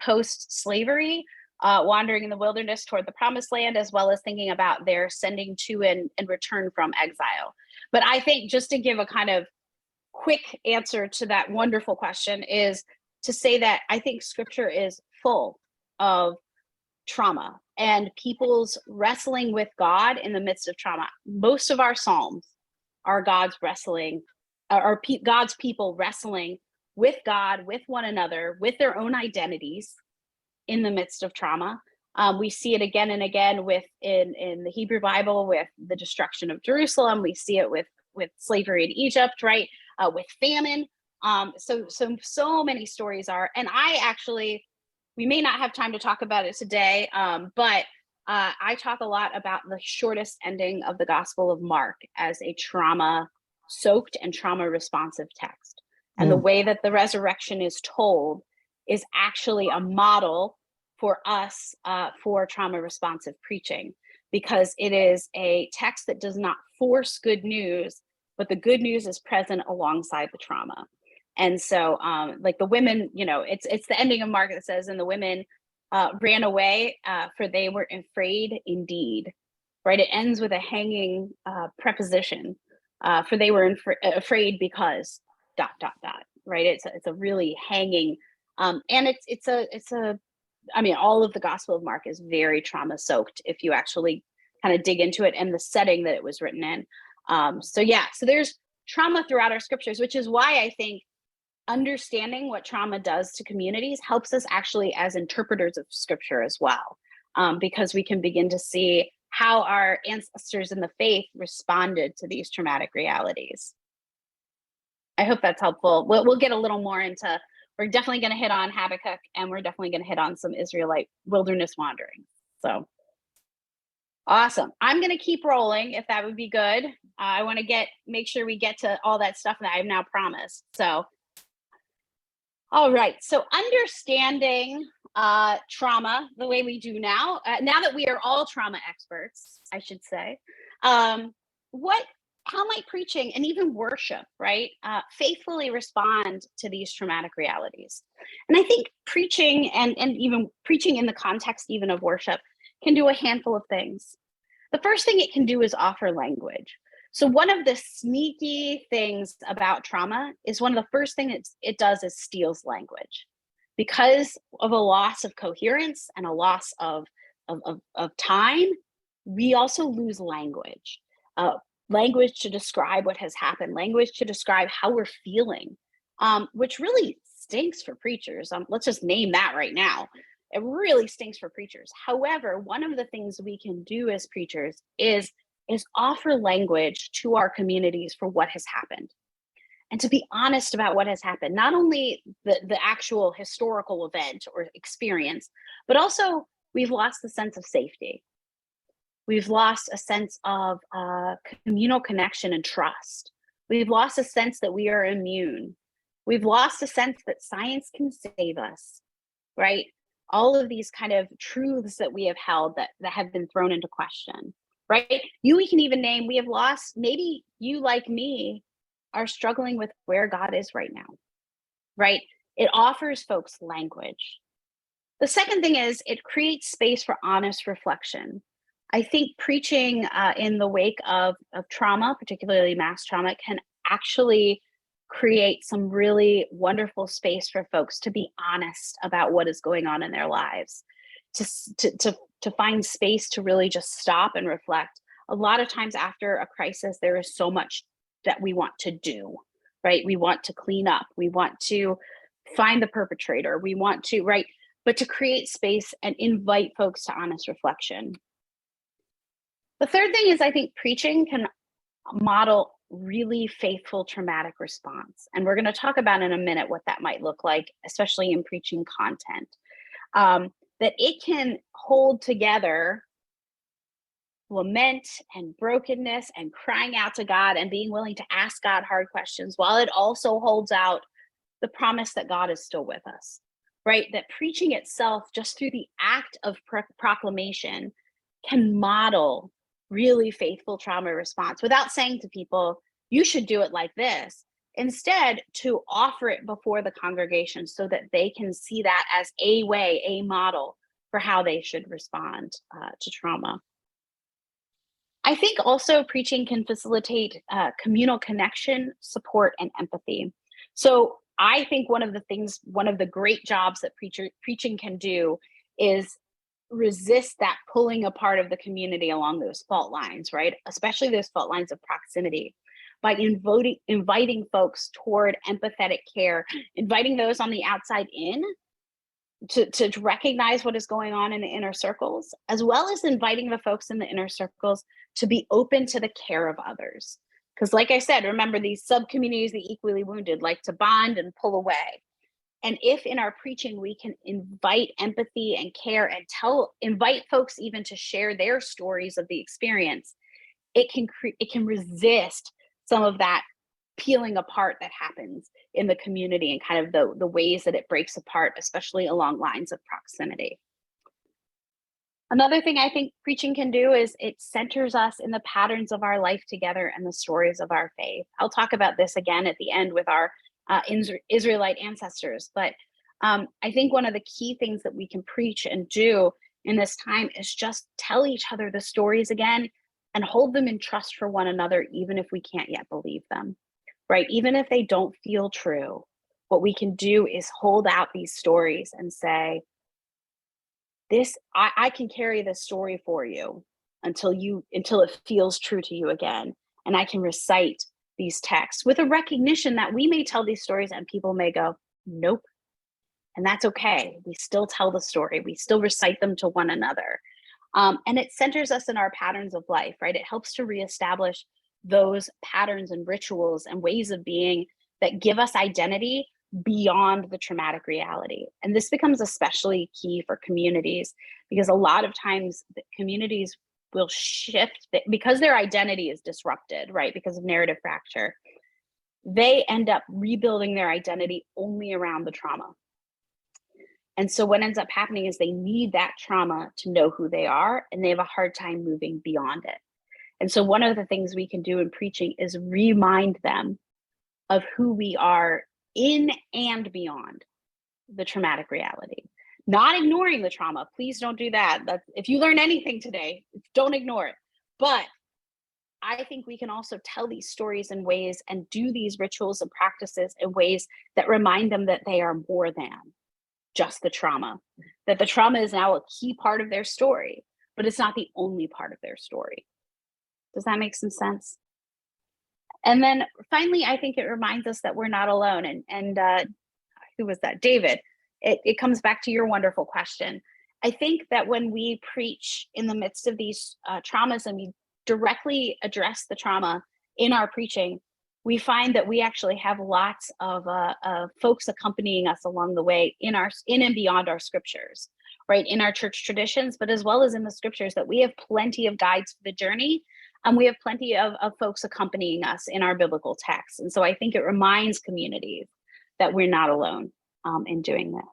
post-slavery wandering in the wilderness toward the promised land, as well as thinking about their sending to and return from exile. But I think just to give a kind of quick answer to that wonderful question is to say that I think Scripture is full of trauma and people's wrestling with God in the midst of trauma. Most of our Psalms are God's people wrestling with God, with one another, with their own identities in the midst of trauma. We see it again and again in the Hebrew Bible with the destruction of Jerusalem. We see it with slavery in Egypt, right? With famine. So many stories are, and we may not have time to talk about it today, but I talk a lot about the shortest ending of the Gospel of Mark as a trauma-soaked and trauma-responsive text. And the way that the resurrection is told is actually a model for us for trauma-responsive preaching, because it is a text that does not force good news, but the good news is present alongside the trauma. And so like the women, it's the ending of Mark that says, and the women ran away for they were afraid indeed, right? It ends with a hanging preposition for they were afraid because ... right? It's a really hanging, and all of the Gospel of Mark is very trauma soaked if you actually kind of dig into it and the setting that it was written in. So there's trauma throughout our scriptures, which is why I think understanding what trauma does to communities helps us actually as interpreters of Scripture as well, because we can begin to see how our ancestors in the faith responded to these traumatic realities. I hope that's helpful. We'll get a little more into, we're definitely going to hit on Habakkuk, and we're definitely going to hit on some Israelite wilderness wandering. So awesome. I'm going to keep rolling if that would be good. I want to make sure we get to all that stuff that I've now promised. So, all right. So understanding trauma the way we do now that we are all trauma experts, I should say, how might preaching and even worship, right, faithfully respond to these traumatic realities? And I think preaching and even preaching in the context even of worship can do a handful of things. The first thing it can do is offer language. So one of the sneaky things about trauma is one of the first things it does is steals language. Because of a loss of coherence and a loss of time, we also lose language. Language to describe what has happened, language to describe how we're feeling, which really stinks for preachers. Let's just name that right now. It really stinks for preachers. However, one of the things we can do as preachers is offer language to our communities for what has happened. And to be honest about what has happened, not only the actual historical event or experience, but also we've lost the sense of safety. We've lost a sense of communal connection and trust. We've lost a sense that we are immune. We've lost a sense that science can save us, right? All of these kind of truths that we have held that have been thrown into question, right? We can even name, we have lost, maybe you like me are struggling with where God is right now, right? It offers folks language. The second thing is it creates space for honest reflection. I think preaching in the wake of trauma, particularly mass trauma, can actually create some really wonderful space for folks to be honest about what is going on in their lives, to find space to really just stop and reflect. A lot of times after a crisis, there is so much that we want to do, right? We want to clean up, we want to find the perpetrator, we want to, right? But to create space and invite folks to honest reflection. The third thing is I think preaching can model really faithful traumatic response. And we're going to talk about in a minute what that might look like, especially in preaching content. That it can hold together lament and brokenness and crying out to God and being willing to ask God hard questions, while it also holds out the promise that God is still with us, right? That preaching itself, just through the act of proclamation, can model really faithful trauma response without saying to people, you should do it like this. Instead, to offer it before the congregation so that they can see that as a way, a model for how they should respond to trauma. I think also preaching can facilitate communal connection, support, and empathy. So I think one of the great jobs that preaching can do is resist that pulling apart of the community along those fault lines, right? Especially those fault lines of proximity, by inviting folks toward empathetic care, inviting those on the outside in to recognize what is going on in the inner circles, as well as inviting the folks in the inner circles to be open to the care of others. Because like I said, remember, these sub-communities, the equally wounded, like to bond and pull away. And if in our preaching we can invite empathy and care and invite folks even to share their stories of the experience, it can resist some of that peeling apart that happens in the community and kind of the ways that it breaks apart, especially along lines of proximity. Another thing I think preaching can do is it centers us in the patterns of our life together and the stories of our faith. I'll talk about this again at the end with our Israelite ancestors, but I think one of the key things that we can preach and do in this time is just tell each other the stories again and hold them in trust for one another, even if we can't yet believe them, right? Even if they don't feel true, what we can do is hold out these stories and say, I can carry this story for you until it feels true to you again. And I can recite these texts with a recognition that we may tell these stories and people may go, nope. And that's okay. We still tell the story. We still recite them to one another. And it centers us in our patterns of life, right? It helps to reestablish those patterns and rituals and ways of being that give us identity beyond the traumatic reality. And this becomes especially key for communities, because a lot of times the communities will shift because their identity is disrupted, right? Because of narrative fracture. They end up rebuilding their identity only around the trauma. And so what ends up happening is they need that trauma to know who they are, and they have a hard time moving beyond it. And so one of the things we can do in preaching is remind them of who we are in and beyond the traumatic reality. Not ignoring the trauma. Please don't do that. If you learn anything today, don't ignore it. But I think we can also tell these stories in ways and do these rituals and practices in ways that remind them that they are more than just the trauma, that the trauma is now a key part of their story, but it's not the only part of their story. Does that make some sense? And then finally, I think it reminds us that we're not alone. And who was that? David. It comes back to your wonderful question. I think that when we preach in the midst of these traumas and we directly address the trauma in our preaching, we find that we actually have lots of folks accompanying us along the way in and beyond our scriptures, right, in our church traditions, but as well as in the scriptures, that we have plenty of guides for the journey, and we have plenty of folks accompanying us in our biblical texts. And so I think it reminds communities that we're not alone in doing this.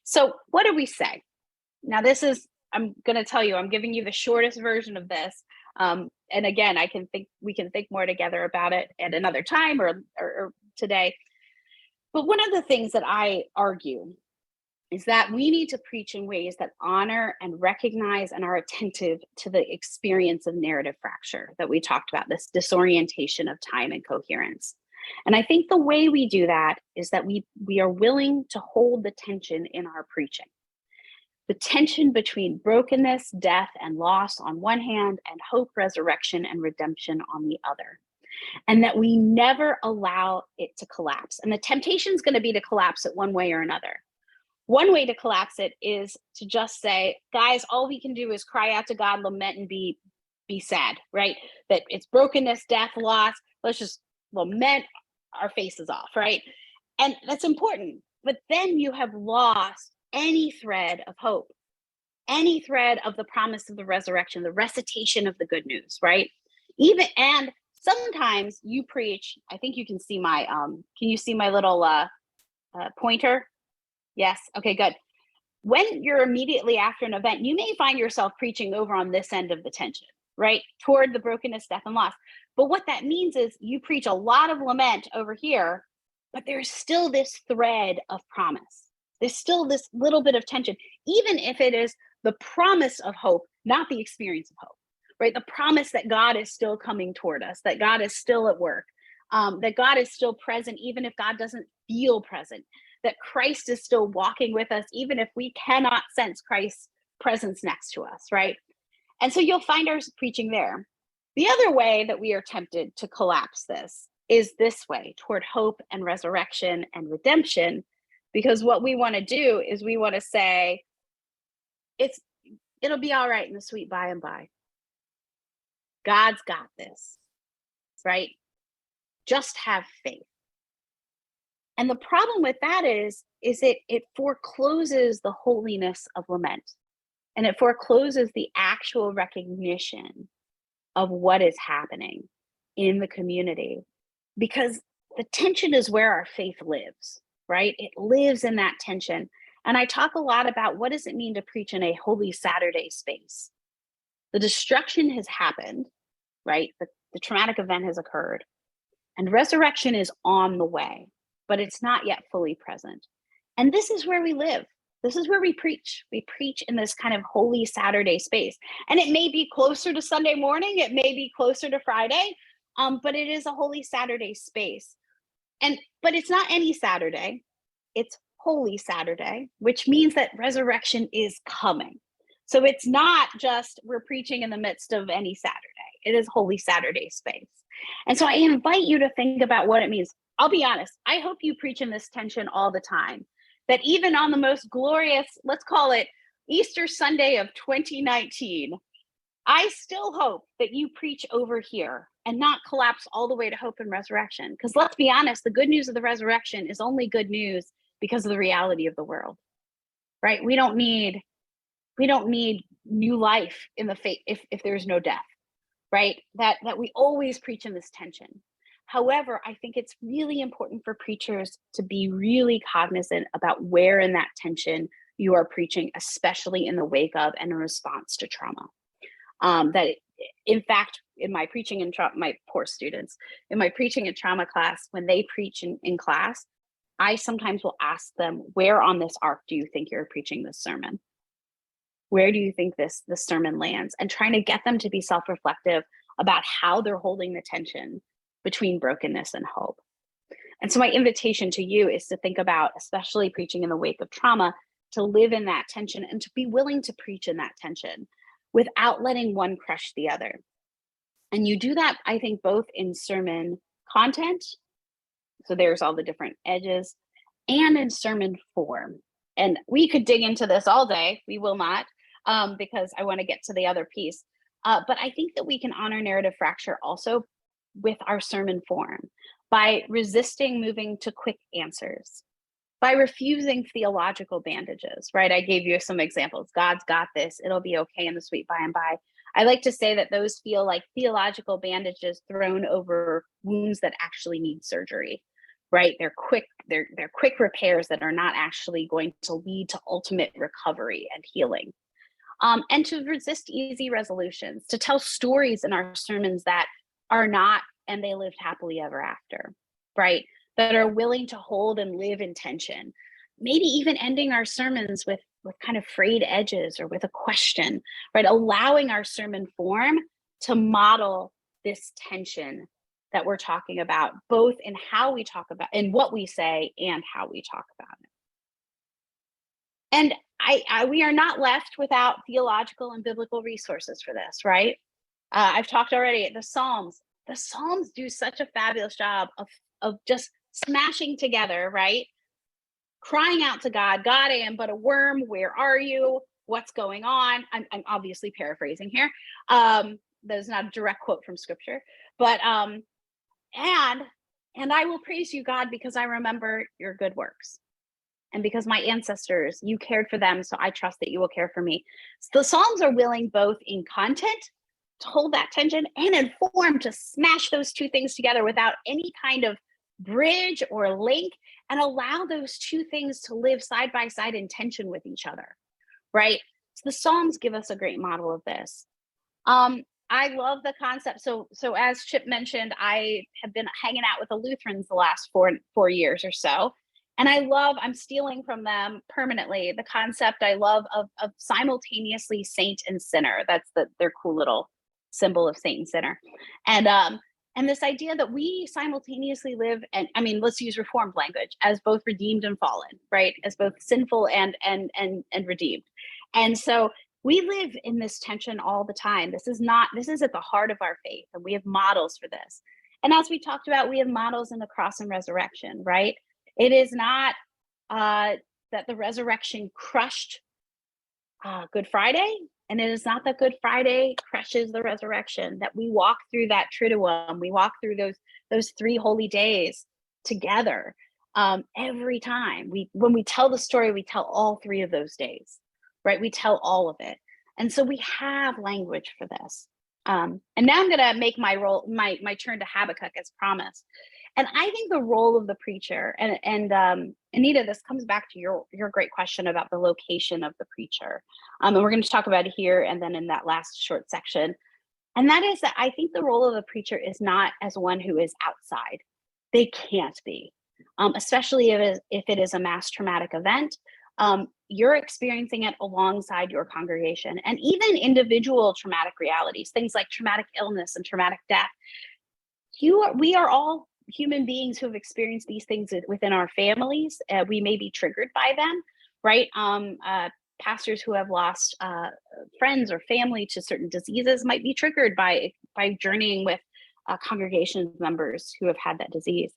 So what do we say? Now, this is, I'm going to tell you, I'm giving you the shortest version of this. And again, we can think more together about it at another time or today. But one of the things that I argue is that we need to preach in ways that honor and recognize and are attentive to the experience of narrative fracture that we talked about, this disorientation of time and coherence. And I think the way we do that is that we are willing to hold the tension in our preaching. The tension between brokenness, death, and loss on one hand, and hope, resurrection, and redemption on the other. And that we never allow it to collapse. And the temptation is going to be to collapse it one way or another. One way to collapse it is to just say, guys, all we can do is cry out to God, lament, and be sad, right? That it's brokenness, death, loss. Let's just lament our faces off, right? And that's important. But then you have lost any thread of hope, any thread of the promise of the resurrection, the recitation of the good news, right? And sometimes you preach, I think you can see my, can you see my little pointer? Yes, okay, good. When you're immediately after an event, you may find yourself preaching over on this end of the tension, right? Toward the brokenness, death, and loss. But what that means is you preach a lot of lament over here, but there's still this thread of promise. There's still this little bit of tension, even if it is the promise of hope, not the experience of hope, right? The promise that God is still coming toward us, that God is still at work, that God is still present, even if God doesn't feel present, that Christ is still walking with us, even if we cannot sense Christ's presence next to us, right? And so you'll find our preaching there. The other way that we are tempted to collapse this is this way, toward hope and resurrection and redemption, because what we want to do is we want to say, it'll be all right in the sweet by and by. God's got this, right? Just have faith. And the problem with that is it forecloses the holiness of lament, and it forecloses the actual recognition of what is happening in the community, because the tension is where our faith lives, right? It lives in that tension. And I talk a lot about what does it mean to preach in a Holy Saturday space. The destruction has happened, right? The traumatic event has occurred, and resurrection is on the way, but it's not yet fully present. And this is where we live. This is where we preach. We preach in this kind of Holy Saturday space. And it may be closer to Sunday morning, it may be closer to Friday, but it is a Holy Saturday space. But it's not any Saturday, it's Holy Saturday, which means that resurrection is coming. So it's not just we're preaching in the midst of any Saturday. It is Holy Saturday space. And so I invite you to think about what it means. I'll be honest, I hope you preach in this tension all the time, that even on the most glorious, let's call it Easter Sunday of 2019, I still hope that you preach over here and not collapse all the way to hope and resurrection. Because let's be honest, the good news of the resurrection is only good news because of the reality of the world, right? We don't need new life in the faith if there's no death, right? That we always preach in this tension. However, I think it's really important for preachers to be really cognizant about where in that tension you are preaching, especially in the wake of and in response to trauma. In fact, in my preaching and my poor students, in my preaching and trauma class, when they preach in class, I sometimes will ask them, where on this arc do you think you're preaching this sermon? Where do you think this sermon lands? And trying to get them to be self-reflective about how they're holding the tension between brokenness and hope. And so my invitation to you is to think about, especially preaching in the wake of trauma, to live in that tension and to be willing to preach in that tension without letting one crush the other. And you do that, I think, both in sermon content, so there's all the different edges, and in sermon form. And we could dig into this all day. We will not, because I want to get to the other piece. But I think that we can honor narrative fracture also with our sermon form by resisting moving to quick answers, by refusing theological bandages, right? I gave you some examples. God's got this. It'll be okay in the sweet by and by. I like to say that those feel like theological bandages thrown over wounds that actually need surgery, right? They're quick repairs that are not actually going to lead to ultimate recovery and healing. And to resist easy resolutions, to tell stories in our sermons that are not, and they lived happily ever after, right? That are willing to hold and live in tension. Maybe even ending our sermons with kind of frayed edges or with a question, right? Allowing our sermon form to model this tension that we're talking about, both in how we talk about, in what we say and how we talk about it. And we are not left without theological and biblical resources for this, right? I've talked already, the Psalms do such a fabulous job of just smashing together, right? Crying out to God, God, I am but a worm. Where are you? What's going on? I'm obviously paraphrasing here. That's not a direct quote from scripture, but and I will praise you, God, because I remember your good works. And because my ancestors, you cared for them, so I trust that you will care for me. So the Psalms are willing both in content to hold that tension and in form to smash those two things together without any kind of bridge or link, and allow those two things to live side by side in tension with each other, right? So the Psalms give us a great model of this. I love the concept. So as Chip mentioned, I have been hanging out with the Lutherans the last four years or so. And I'm stealing from them permanently the concept I love of simultaneously saint and sinner. That's their cool little symbol of saint and sinner. And this idea that we simultaneously live, and I mean, let's use Reformed language, as both redeemed and fallen, right? As both sinful and redeemed. And so we live in this tension all the time. This is at the heart of our faith, and we have models for this. And as we talked about, we have models in the cross and resurrection, right? It is not that the resurrection crushed Good Friday, and it is not that Good Friday crushes the resurrection, that we walk through that Triduum, we walk through those 3 holy days together every time. When we tell the story, we tell all 3 of those days, right? We tell all of it. And so we have language for this. And now I'm gonna make my turn to Habakkuk as promised. And I think the role of the preacher, and Anita, this comes back to your great question about the location of the preacher. And we're going to talk about it here and then in that last short section. And that is that I think the role of the preacher is not as one who is outside. They can't be, especially if it is a mass traumatic event. You're experiencing it alongside your congregation, and even individual traumatic realities, things like traumatic illness and traumatic death. We are all human beings who have experienced these things within our families. We may be triggered by them, right? Pastors who have lost friends or family to certain diseases might be triggered by journeying with congregation members who have had that disease.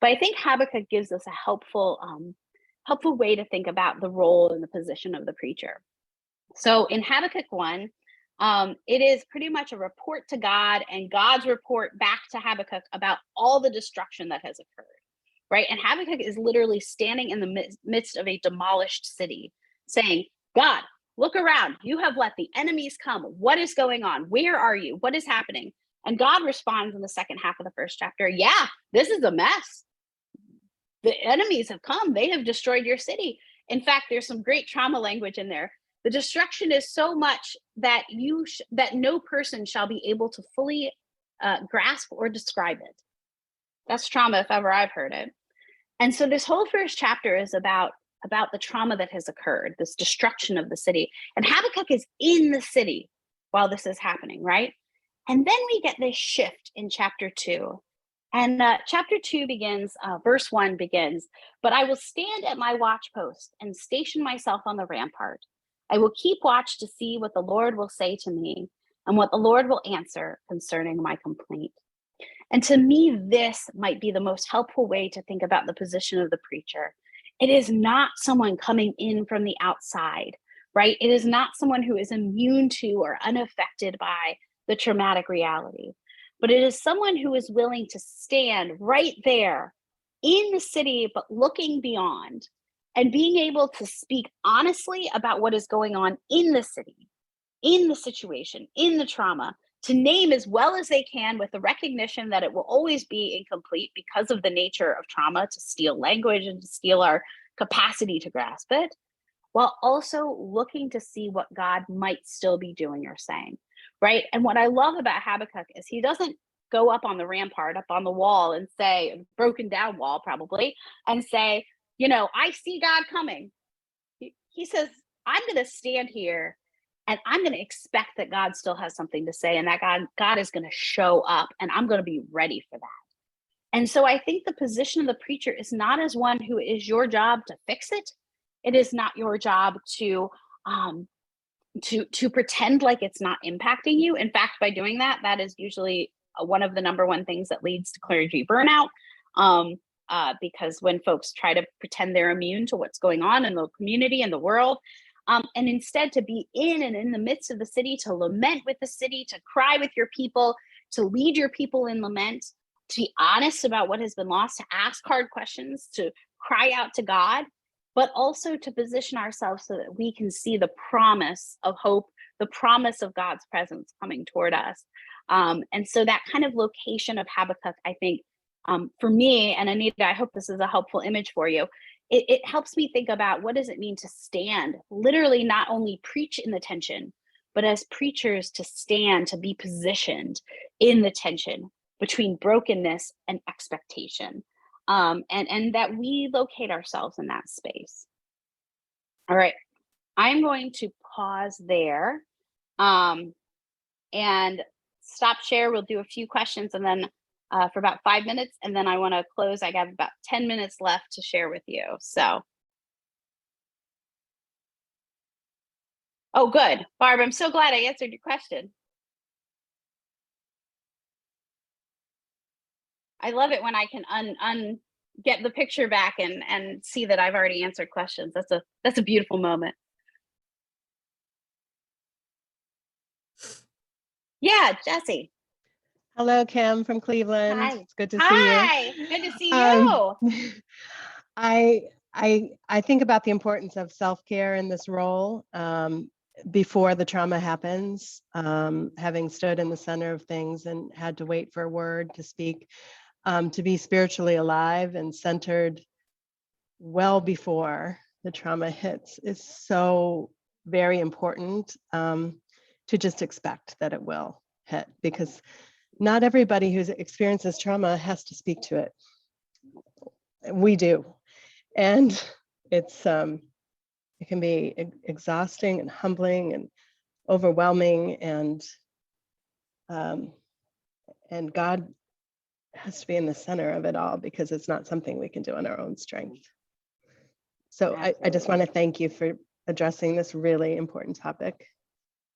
But I think Habakkuk gives us a helpful way to think about the role and the position of the preacher. So in Habakkuk 1, it is pretty much a report to God and God's report back to Habakkuk about all the destruction that has occurred, right? And Habakkuk is literally standing in the midst of a demolished city saying, God, look around. You have let the enemies come. What is going on? Where are you? What is happening? And God responds in the second half of the first chapter, yeah, this is a mess. The enemies have come. They have destroyed your city. In fact, there's some great trauma language in there. The destruction is so much that that no person shall be able to fully grasp or describe it. That's trauma if ever I've heard it. And so this whole first chapter is about the trauma that has occurred, this destruction of the city. And Habakkuk is in the city while this is happening, right? And then we get this shift in chapter 2. And chapter 2 begins, verse 1 begins, but I will stand at my watch post and station myself on the rampart. I will keep watch to see what the Lord will say to me and what the Lord will answer concerning my complaint. And to me, this might be the most helpful way to think about the position of the preacher. It is not someone coming in from the outside, right? It is not someone who is immune to or unaffected by the traumatic reality, but it is someone who is willing to stand right there in the city, but looking beyond and being able to speak honestly about what is going on in the city, in the situation, in the trauma, to name as well as they can with the recognition that it will always be incomplete because of the nature of trauma, to steal language and to steal our capacity to grasp it, while also looking to see what God might still be doing or saying, right? And what I love about Habakkuk is he doesn't go up on the rampart, up on the wall and say, broken down wall probably, and say, I see God coming. He says, I'm going to stand here and I'm going to expect that God still has something to say, and that God is going to show up, and I'm going to be ready for that. And so I think the position of the preacher is not as one who is your job to fix it. It is not your job to pretend like it's not impacting you. In fact, by doing that, that is usually one of the number one things that leads to clergy burnout. Because when folks try to pretend they're immune to what's going on in the community and the world, and instead to be in the midst of the city, to lament with the city, to cry with your people, to lead your people in lament, to be honest about what has been lost, to ask hard questions, to cry out to God, but also to position ourselves so that we can see the promise of hope, the promise of God's presence coming toward us. And so that kind of location of Habakkuk, I think, for me, and Anita, I hope this is a helpful image for you, it helps me think about what does it mean to stand, literally not only preach in the tension, but as preachers to stand, to be positioned in the tension between brokenness and expectation, and that we locate ourselves in that space. All right, I'm going to pause there and stop share. We'll do a few questions and then for about 5 minutes, and then I want to close. I have about 10 minutes left to share with you. So, oh, good, Barb. I'm so glad I answered your question. I love it when I can get the picture back and see that I've already answered questions. That's a beautiful moment. Yeah, Jesse. Hello, Kim from Cleveland. Hi. It's good to see you. Hi, good to see you. I think about the importance of self-care in this role before the trauma happens, having stood in the center of things and had to wait for a word to speak, to be spiritually alive and centered well before the trauma hits is so very important, to just expect that it will hit, because not everybody who experiences trauma has to speak to it. We do. And it's it can be exhausting and humbling and overwhelming, and God has to be in the center of it all, because it's not something we can do on our own strength. So I just want to thank you for addressing this really important topic.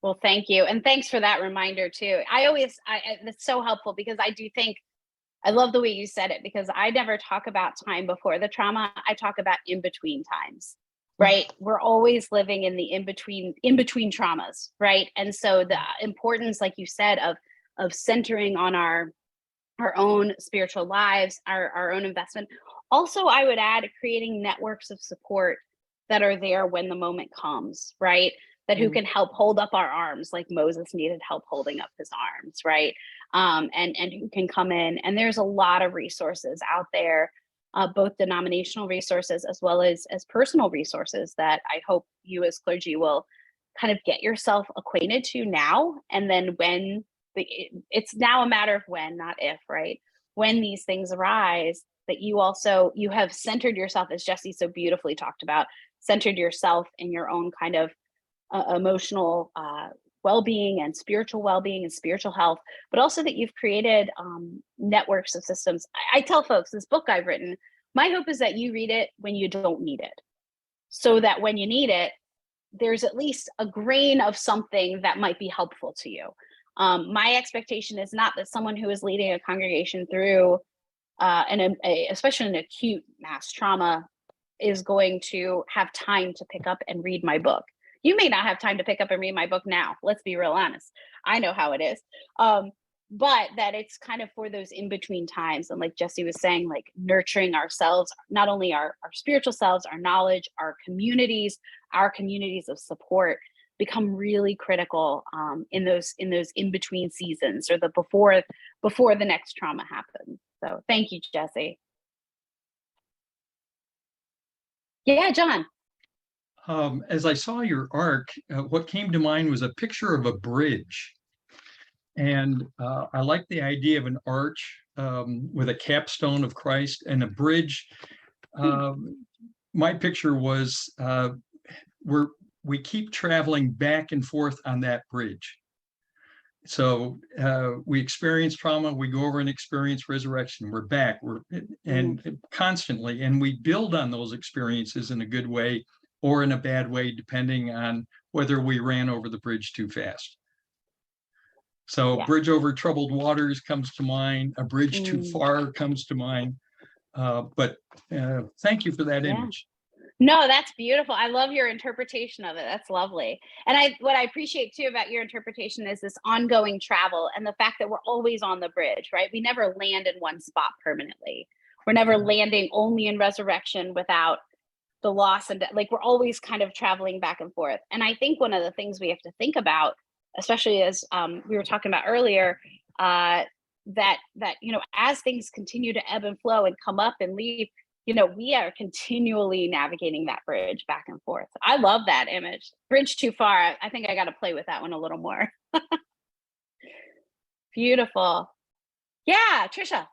Well, thank you. And thanks for that reminder too. It's so helpful, because I do think, I love the way you said it, because I never talk about time before the trauma. I talk about in between times, right? We're always living in the in between traumas, right? And so the importance, like you said, of centering on our own spiritual lives, our own investment. Also, I would add creating networks of support that are there when the moment comes, right? That who can help hold up our arms, like Moses needed help holding up his arms, right? And who can come in. And there's a lot of resources out there, both denominational resources as well as personal resources, that I hope you as clergy will kind of get yourself acquainted to now. And then when it's now a matter of when, not if, right? When these things arise, that you have centered yourself, as Jesse so beautifully talked about, centered yourself in your own kind of emotional well-being and spiritual health, but also that you've created networks of systems. I tell folks, this book I've written, my hope is that you read it when you don't need it, so that when you need it, there's at least a grain of something that might be helpful to you. My expectation is not that someone who is leading a congregation through especially an acute mass trauma is going to have time to pick up and read my book. You may not have time to pick up and read my book now. Let's be real honest. I know how it is. but that it's kind of for those in-between times. And like Jesse was saying, like nurturing ourselves, not only our spiritual selves, our knowledge, our communities of support become really critical in those in-between seasons, or the before the next trauma happens. So thank you, Jesse. Yeah, John. As I saw your arc, what came to mind was a picture of a bridge. And I like the idea of an arch with a capstone of Christ and a bridge. My picture was we keep traveling back and forth on that bridge. So we experience trauma, we go over and experience resurrection, we're back, and constantly, and we build on those experiences in a good way or in a bad way, depending on whether we ran over the bridge too fast. So bridge over troubled waters comes to mind, a bridge too far comes to mind. But thank you for that image. No, that's beautiful. I love your interpretation of it. That's lovely. And what I appreciate too about your interpretation is this ongoing travel and the fact that we're always on the bridge, right? We never land in one spot permanently. We're never landing only in resurrection without the loss, and like we're always kind of traveling back and forth. And I think one of the things we have to think about, especially as we were talking about earlier, that as things continue to ebb and flow and come up and leave, we are continually navigating that bridge back and forth. I love that image. Bridge too far. I think I got to play with that one a little more. Beautiful. Yeah, Trisha.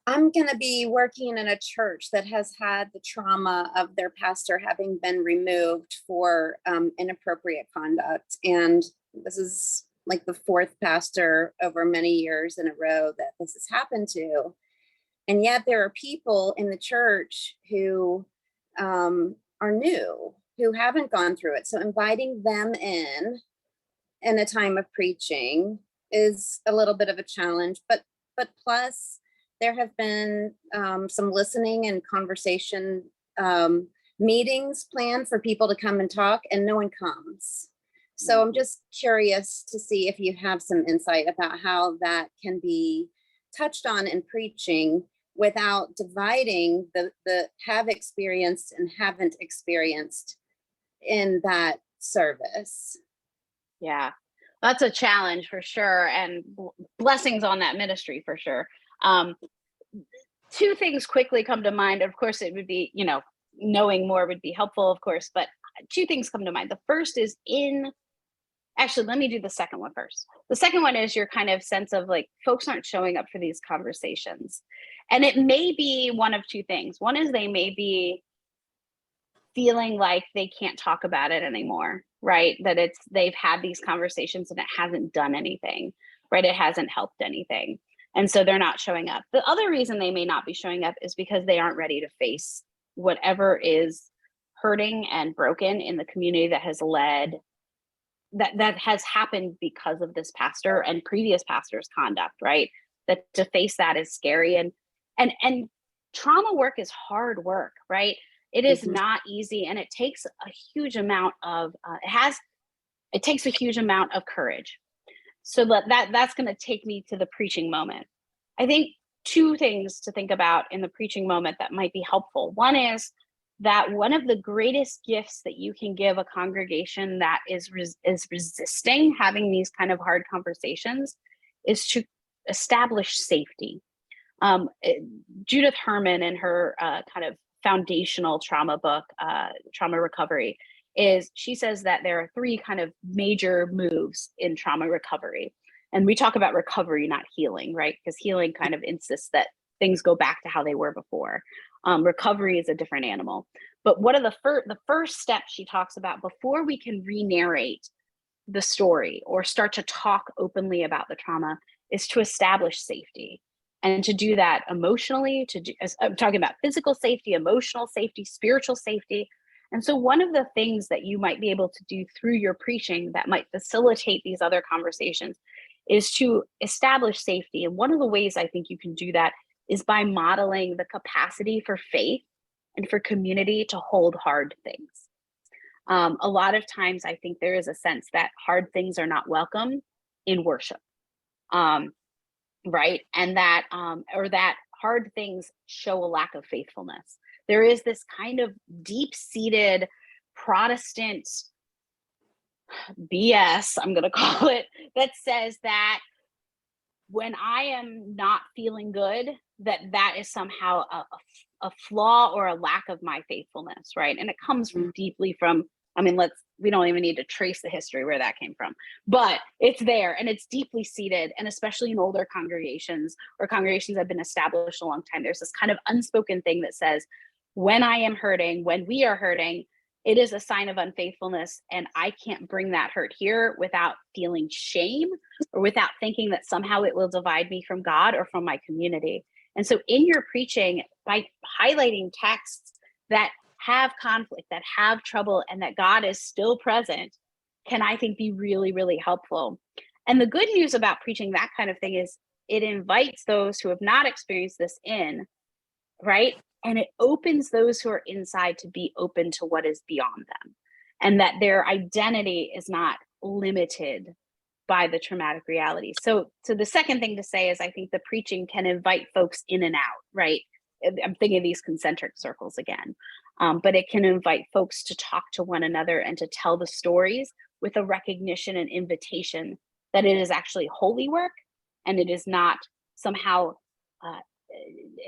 I'm going to be working in a church that has had the trauma of their pastor having been removed for inappropriate conduct. And this is like the fourth pastor over many years in a row that this has happened to. And yet there are people in the church who are new, who haven't gone through it. So inviting them in a time of preaching is a little bit of a challenge, but plus there have been some listening and conversation meetings planned for people to come and talk, and no one comes. So I'm just curious to see if you have some insight about how that can be touched on in preaching without dividing the have experienced and haven't experienced in that service. Yeah, that's a challenge for sure, and blessings on that ministry for sure. Two things quickly come to mind. Of course, it would be, knowing more would be helpful, of course, but two things come to mind. The first is actually, let me do the second one first. The second one is your kind of sense of like, folks aren't showing up for these conversations. And it may be one of two things. One is they may be feeling like they can't talk about it anymore, right? That they've had these conversations and it hasn't done anything, right? It hasn't helped anything. And so they're not showing up. The other reason they may not be showing up is because they aren't ready to face whatever is hurting and broken in the community that has that has happened because of this pastor and previous pastors' conduct, right? That to face that is scary. And trauma work is hard work, right? It is not easy, and it takes a huge amount of it takes a huge amount of courage. So that's going to take me to the preaching moment. I think two things to think about in the preaching moment that might be helpful. One is that one of the greatest gifts that you can give a congregation that is resisting having these kind of hard conversations is to establish safety. Judith Herman, in her kind of foundational trauma book, Trauma Recovery, she says that there are three kind of major moves in trauma recovery. And we talk about recovery, not healing, right? Because healing kind of insists that things go back to how they were before. Recovery is a different animal. But one of the first steps she talks about before we can re-narrate the story or start to talk openly about the trauma is to establish safety. And to do that emotionally, I'm talking about physical safety, emotional safety, spiritual safety. And so one of the things that you might be able to do through your preaching that might facilitate these other conversations is to establish safety. And one of the ways I think you can do that is by modeling the capacity for faith and for community to hold hard things. A lot of times I think there is a sense that hard things are not welcome in worship. Right? And that, or that hard things show a lack of faithfulness. There is this kind of deep-seated Protestant BS, I'm going to call it, that says that when I am not feeling good, that is somehow a flaw or a lack of my faithfulness, right? And it comes from deeply from, I mean, we don't even need to trace the history where that came from, but it's there and it's deeply seated. And especially in older congregations or congregations that have been established a long time, there's this kind of unspoken thing that says, when I am hurting, when we are hurting, it is a sign of unfaithfulness. And I can't bring that hurt here without feeling shame or without thinking that somehow it will divide me from God or from my community. And so in your preaching, by highlighting texts that have conflict, that have trouble, and that God is still present, can, I think, be really, really helpful. And the good news about preaching that kind of thing is it invites those who have not experienced this in, right? And it opens those who are inside to be open to what is beyond them, and that their identity is not limited by the traumatic reality. So the second thing to say is I think the preaching can invite folks in and out, right? I'm thinking of these concentric circles again, but it can invite folks to talk to one another and to tell the stories with a recognition and invitation that it is actually holy work and it is not somehow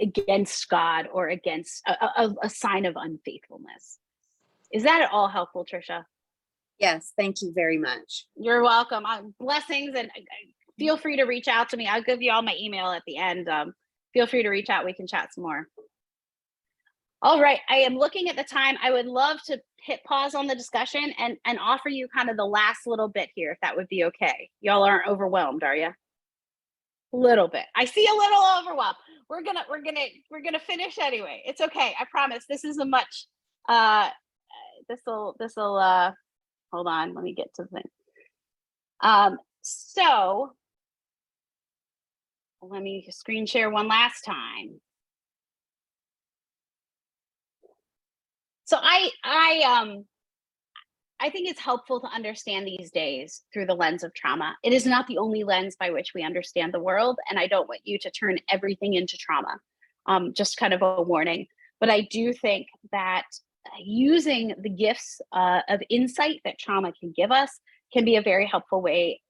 against God or against a sign of unfaithfulness. Is that at all helpful, Tricia? Yes, thank you very much. You're welcome. Blessings, and feel free to reach out to me. I'll give you all my email at the end. Feel free to reach out. We can chat some more. All right, I am looking at the time. I would love to hit pause on the discussion and offer you kind of the last little bit here, if that would be okay. Y'all aren't overwhelmed, are you? A little bit. I see a little overwhelmed. We're gonna finish anyway. It's okay. I promise. This is a much. This'll. Hold on. Let me get to the thing. So let me screen share one last time. So I think it's helpful to understand these days through the lens of trauma. It is not the only lens by which we understand the world, and I don't want you to turn everything into trauma. Just kind of a warning. But I do think that using the gifts of insight that trauma can give us can be a very helpful way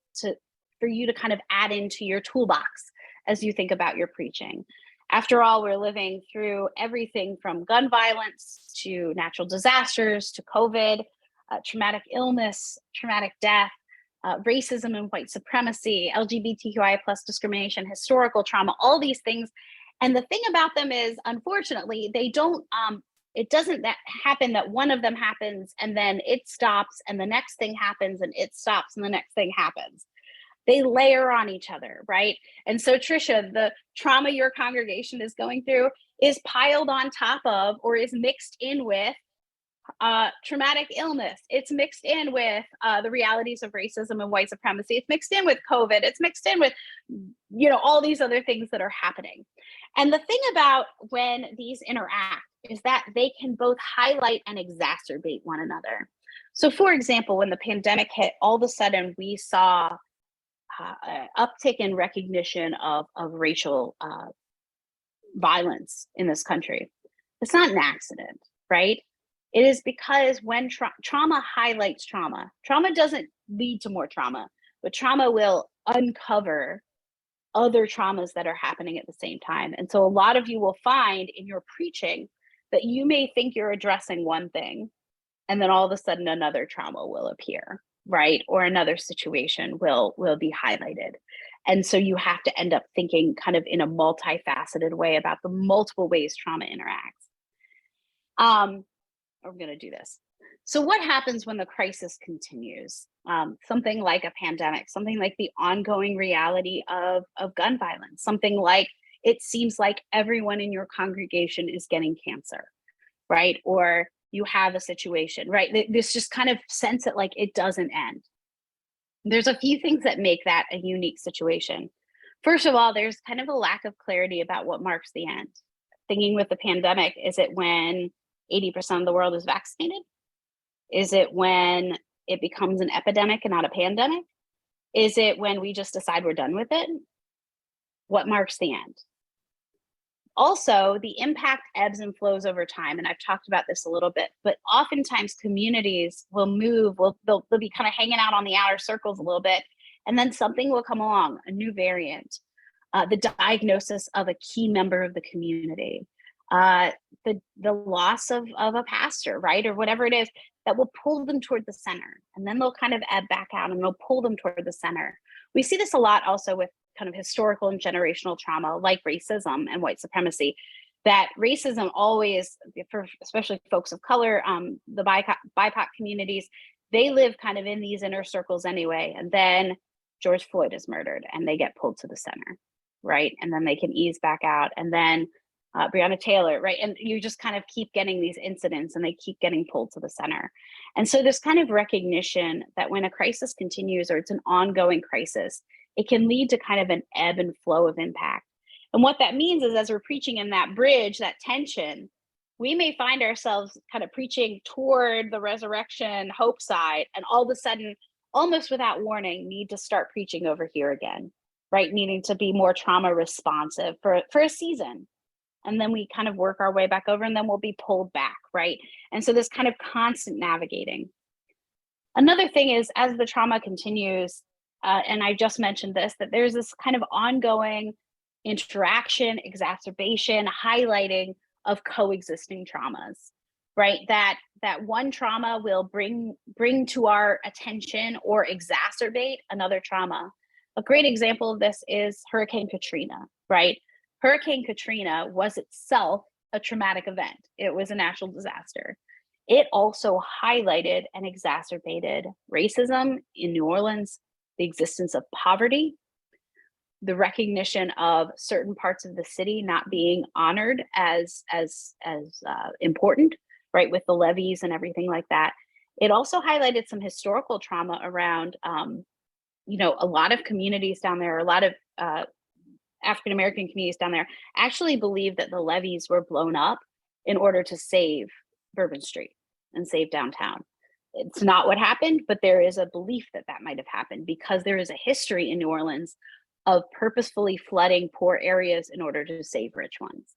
for you to kind of add into your toolbox as you think about your preaching. After all, we're living through everything from gun violence to natural disasters to COVID, traumatic illness, traumatic death, racism and white supremacy, LGBTQI+ discrimination, historical trauma, all these things. And the thing about them is, unfortunately, they don't, it doesn't happen that one of them happens and then it stops and the next thing happens and it stops and the next thing happens. They layer on each other, right? And so, Tricia, the trauma your congregation is going through is piled on top of or is mixed in with traumatic illness. It's mixed in with the realities of racism and white supremacy. It's mixed in with COVID. It's mixed in with, all these other things that are happening. And the thing about when these interact is that they can both highlight and exacerbate one another. So, for example, when the pandemic hit, all of a sudden we saw uptick in recognition of racial violence in this country. It's not an accident, right? It is because when trauma highlights trauma doesn't lead to more trauma, but trauma will uncover other traumas that are happening at the same time. And so a lot of you will find in your preaching that you may think you're addressing one thing, and then all of a sudden another trauma will appear, right? Or another situation will be highlighted. And so you have to end up thinking kind of in a multifaceted way about the multiple ways trauma interacts. We're going to do this. So what happens when the crisis continues? Something like a pandemic, something like the ongoing reality of gun violence, something like it seems like everyone in your congregation is getting cancer, right? Or you have a situation, right? This just kind of sense that like it doesn't end. There's a few things that make that a unique situation. First of all, there's kind of a lack of clarity about what marks the end. Thinking with the pandemic, is it when 80% of the world is vaccinated? Is it when it becomes an epidemic and not a pandemic? Is it when we just decide we're done with it? What marks the end? Also, the impact ebbs and flows over time, and I've talked about this a little bit, but oftentimes communities will move, they'll be kind of hanging out on the outer circles a little bit, and then something will come along, a new variant, the diagnosis of a key member of the community, the loss of a pastor, right, or whatever it is, that will pull them toward the center, and then they'll kind of ebb back out and they'll pull them toward the center. We see this a lot also with kind of historical and generational trauma like racism and white supremacy, that racism always, for especially folks of color, the BIPOC communities, they live kind of in these inner circles anyway. And then George Floyd is murdered and they get pulled to the center, right? And then they can ease back out. And then Breonna Taylor, right? And you just kind of keep getting these incidents and they keep getting pulled to the center. And so this kind of recognition that when a crisis continues or it's an ongoing crisis, it can lead to kind of an ebb and flow of impact. And what that means is as we're preaching in that bridge, that tension, we may find ourselves kind of preaching toward the resurrection hope side, and all of a sudden, almost without warning, need to start preaching over here again, right? Needing to be more trauma responsive for a season. And then we kind of work our way back over and then we'll be pulled back, right? And so this kind of constant navigating. Another thing is as the trauma continues, and I just mentioned this, that there's this kind of ongoing interaction, exacerbation, highlighting of coexisting traumas, right? That one trauma will bring to our attention or exacerbate another trauma. A great example of this is Hurricane Katrina, right? Hurricane Katrina was itself a traumatic event. It was a natural disaster. It also highlighted and exacerbated racism in New Orleans, the existence of poverty, the recognition of certain parts of the city not being honored as important, right, with the levees and everything like that. It also highlighted some historical trauma around, a lot of communities down there, a lot of African-American communities down there actually believe that the levees were blown up in order to save Bourbon Street and save downtown. It's not what happened, but there is a belief that that might have happened because there is a history in New Orleans of purposefully flooding poor areas in order to save rich ones.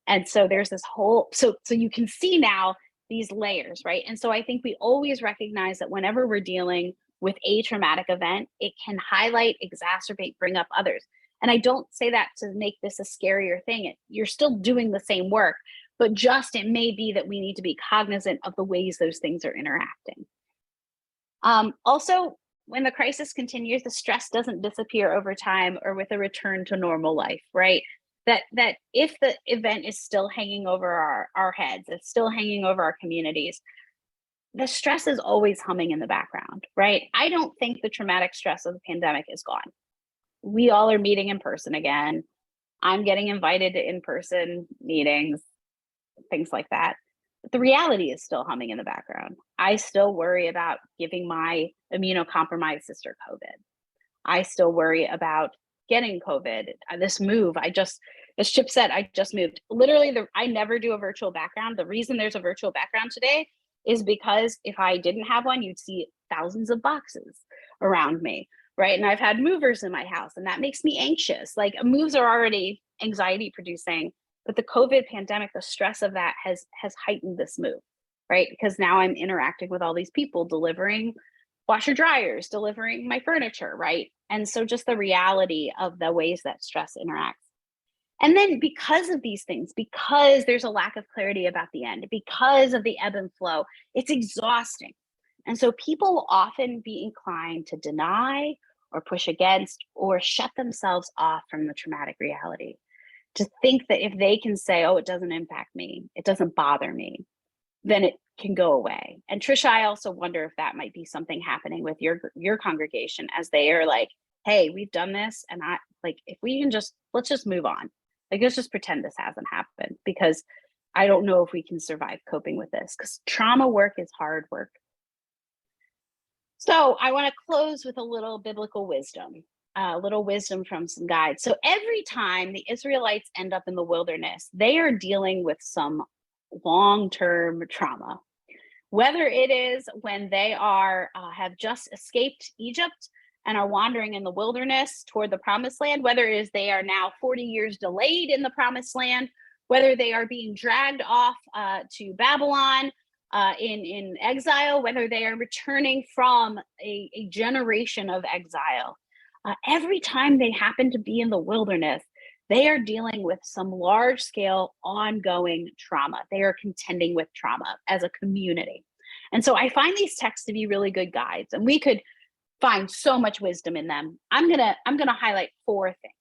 And so there's this whole, so you can see now these layers, right? And so I think we always recognize that whenever we're dealing with a traumatic event, it can highlight, exacerbate, bring up others. And I don't say that to make this a scarier thing. You're still doing the same work, but just it may be that we need to be cognizant of the ways those things are interacting. Also, when the crisis continues, the stress doesn't disappear over time or with a return to normal life, right? That if the event is still hanging over our heads, it's still hanging over our communities, the stress is always humming in the background, right? I don't think the traumatic stress of the pandemic is gone. We all are meeting in person again. I'm getting invited to in-person meetings, things like that. But the reality is still humming in the background. I still worry about giving my immunocompromised sister COVID. I still worry about getting COVID. This move, as Chip said, I just moved. Literally, I never do a virtual background. The reason there's a virtual background today is because if I didn't have one, you'd see thousands of boxes around me. Right. And I've had movers in my house and that makes me anxious. Like moves are already anxiety producing, but the COVID pandemic, the stress of that has heightened this move, right? Because now I'm interacting with all these people, delivering washer dryers, delivering my furniture, right? And so just the reality of the ways that stress interacts. And then because of these things, because there's a lack of clarity about the end, because of the ebb and flow, it's exhausting. And so people will often be inclined to deny or push against or shut themselves off from the traumatic reality. To think that if they can say, oh, it doesn't impact me, it doesn't bother me, then it can go away. And Trisha, I also wonder if that might be something happening with your congregation as they are like, hey, we've done this. And if we can let's just move on. Like, let's just pretend this hasn't happened because I don't know if we can survive coping with this because trauma work is hard work. So I want to close with a little biblical wisdom, a little wisdom from some guides. So every time the Israelites end up in the wilderness, they are dealing with some long-term trauma, whether it is when they have just escaped Egypt and are wandering in the wilderness toward the promised land, whether it is they are now 40 years delayed in the promised land, whether they are being dragged off to Babylon in exile, whether they are returning from a generation of exile. Every time they happen to be in the wilderness, they are dealing with some large scale ongoing trauma. They are contending with trauma as a community. And so I find these texts to be really good guides, and we could find so much wisdom in them. I'm gonna highlight 4 things.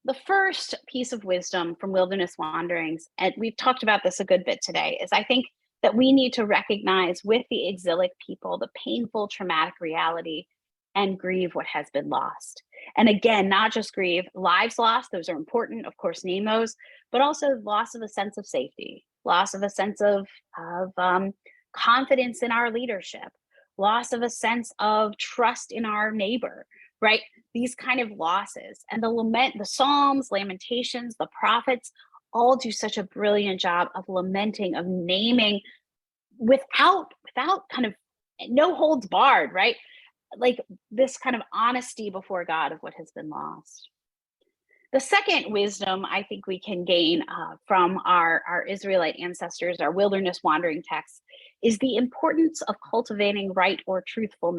The first piece of wisdom from wilderness wanderings, and we've talked about this a good bit today, is I think that we need to recognize with the exilic people the painful, traumatic reality and grieve what has been lost. And again, not just grieve lives lost, those are important, of course, name those, but also loss of a sense of safety, loss of a sense of confidence in our leadership, loss of a sense of trust in our neighbor, right? These kind of losses. And the Psalms, Lamentations, the prophets all do such a brilliant job of lamenting, of naming without kind of no holds barred, right? Like this kind of honesty before God of what has been lost. The second wisdom I think we can gain from our Israelite ancestors, our wilderness wandering texts, is the importance of cultivating right or truthful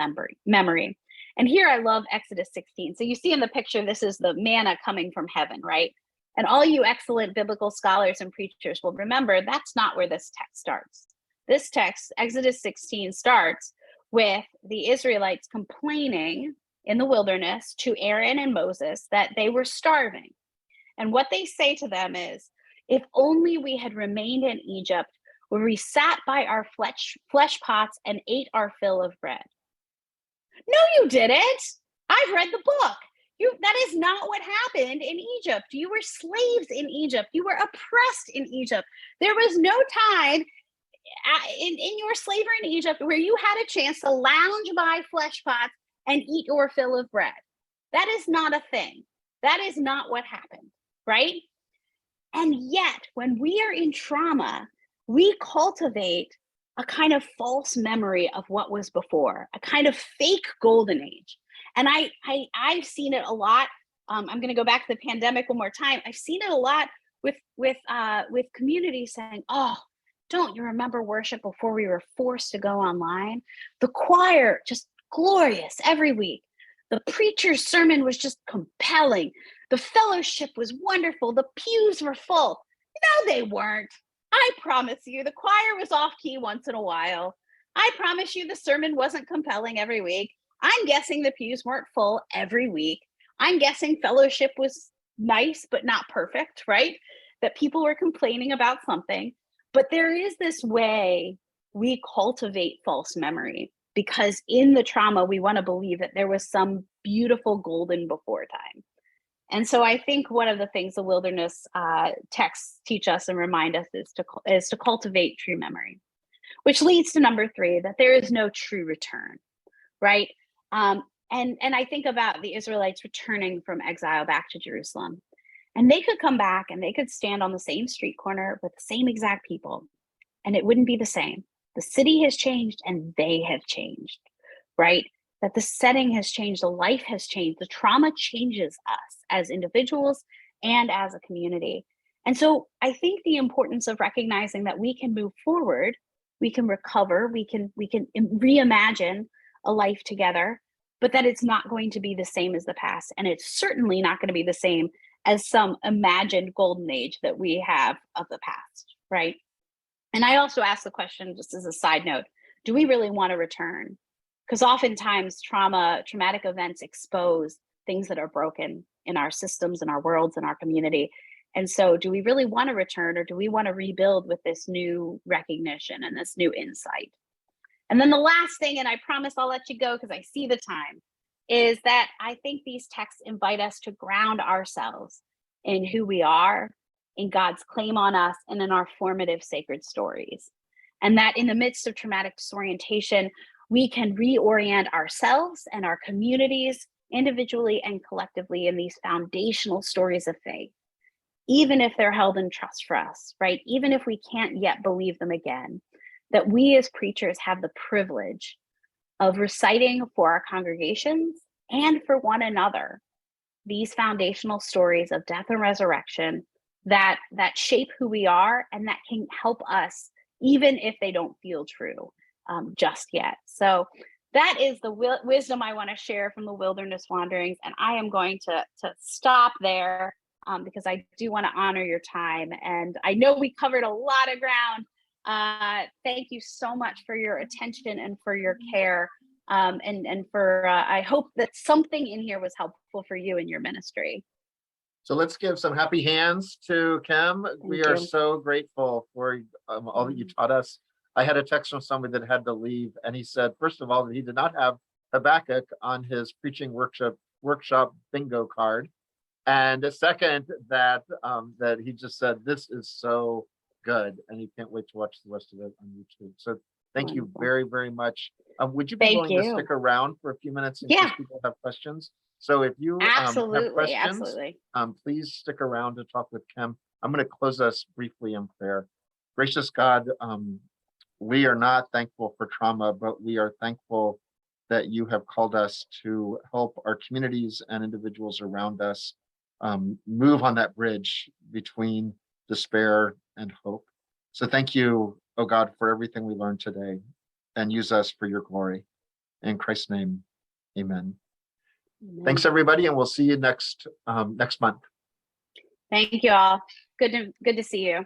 memory. And here I love Exodus 16. So you see in the picture, this is the manna coming from heaven, right? And all you excellent biblical scholars and preachers will remember that's not where this text starts. This text, Exodus 16, starts with the Israelites complaining in the wilderness to Aaron and Moses that they were starving. And what they say to them is, if only we had remained in Egypt, where we sat by our flesh pots and ate our fill of bread. No, you didn't. I've read the book. That is not what happened in Egypt. You were slaves in Egypt. You were oppressed in Egypt. There was no time in your slavery in Egypt where you had a chance to lounge by flesh pots and eat your fill of bread. That is not a thing. That is not what happened, right? And yet, when we are in trauma, we cultivate a kind of false memory of what was before, a kind of fake golden age. And I've seen it a lot. I'm going to go back to the pandemic one more time. I've seen it a lot with communities saying, "Oh, don't you remember worship before we were forced to go online? The choir just glorious every week. The preacher's sermon was just compelling. The fellowship was wonderful. The pews were full." No, they weren't. I promise you, the choir was off key once in a while. I promise you the sermon wasn't compelling every week. I'm guessing the pews weren't full every week. I'm guessing fellowship was nice, but not perfect, right? That people were complaining about something. But there is this way we cultivate false memory, because in the trauma, we want to believe that there was some beautiful golden before time. And so I think one of the things the wilderness texts teach us and remind us is to cultivate true memory, which leads to number 3, that there is no true return, right? And I think about the Israelites returning from exile back to Jerusalem, and they could come back and they could stand on the same street corner with the same exact people, and it wouldn't be the same. The city has changed and they have changed, right? That the setting has changed, the life has changed, the trauma changes us as individuals and as a community. And so I think the importance of recognizing that we can move forward, we can recover, we can reimagine a life together, but that it's not going to be the same as the past. And it's certainly not going to be the same as some imagined golden age that we have of the past, right? And I also ask the question, just as a side note, do we really want to return? Because oftentimes traumatic events expose things that are broken in our systems, in our worlds, in our community. And so do we really want to return, or do we want to rebuild with this new recognition and this new insight? And then the last thing, and I promise I'll let you go because I see the time, is that I think these texts invite us to ground ourselves in who we are, in God's claim on us, and in our formative sacred stories. And that in the midst of traumatic disorientation, we can reorient ourselves and our communities individually and collectively in these foundational stories of faith, even if they're held in trust for us, right? Even if we can't yet believe them again, that we as preachers have the privilege of reciting for our congregations and for one another these foundational stories of death and resurrection that shape who we are and that can help us even if they don't feel true just yet. So that is the wisdom I want to share from the wilderness wanderings, and I am going to stop there because I do want to honor your time, and I know we covered a lot of ground. Thank you so much for your attention and for your care, and for I hope that something in here was helpful for you in your ministry. So let's give some happy hands to Kim. We are so grateful for all that you taught us. I had a text from somebody that had to leave, and he said, first of all, that he did not have Habakkuk on his preaching workshop bingo card. And the second, that that he just said, this is so good, and he can't wait to watch the rest of it on YouTube. So thank you very, very much. Would you be willing to stick around for a few minutes in case people have questions? So if you have questions, please stick around to talk with Kim. I'm going to close us briefly in prayer. Gracious God, we are not thankful for trauma, but we are thankful that you have called us to help our communities and individuals around us move on that bridge between despair and hope. So thank you, oh God, for everything we learned today, and use us for your glory. In Christ's name, amen. Thanks, everybody, and we'll see you next month. Thank you all. Good to see you.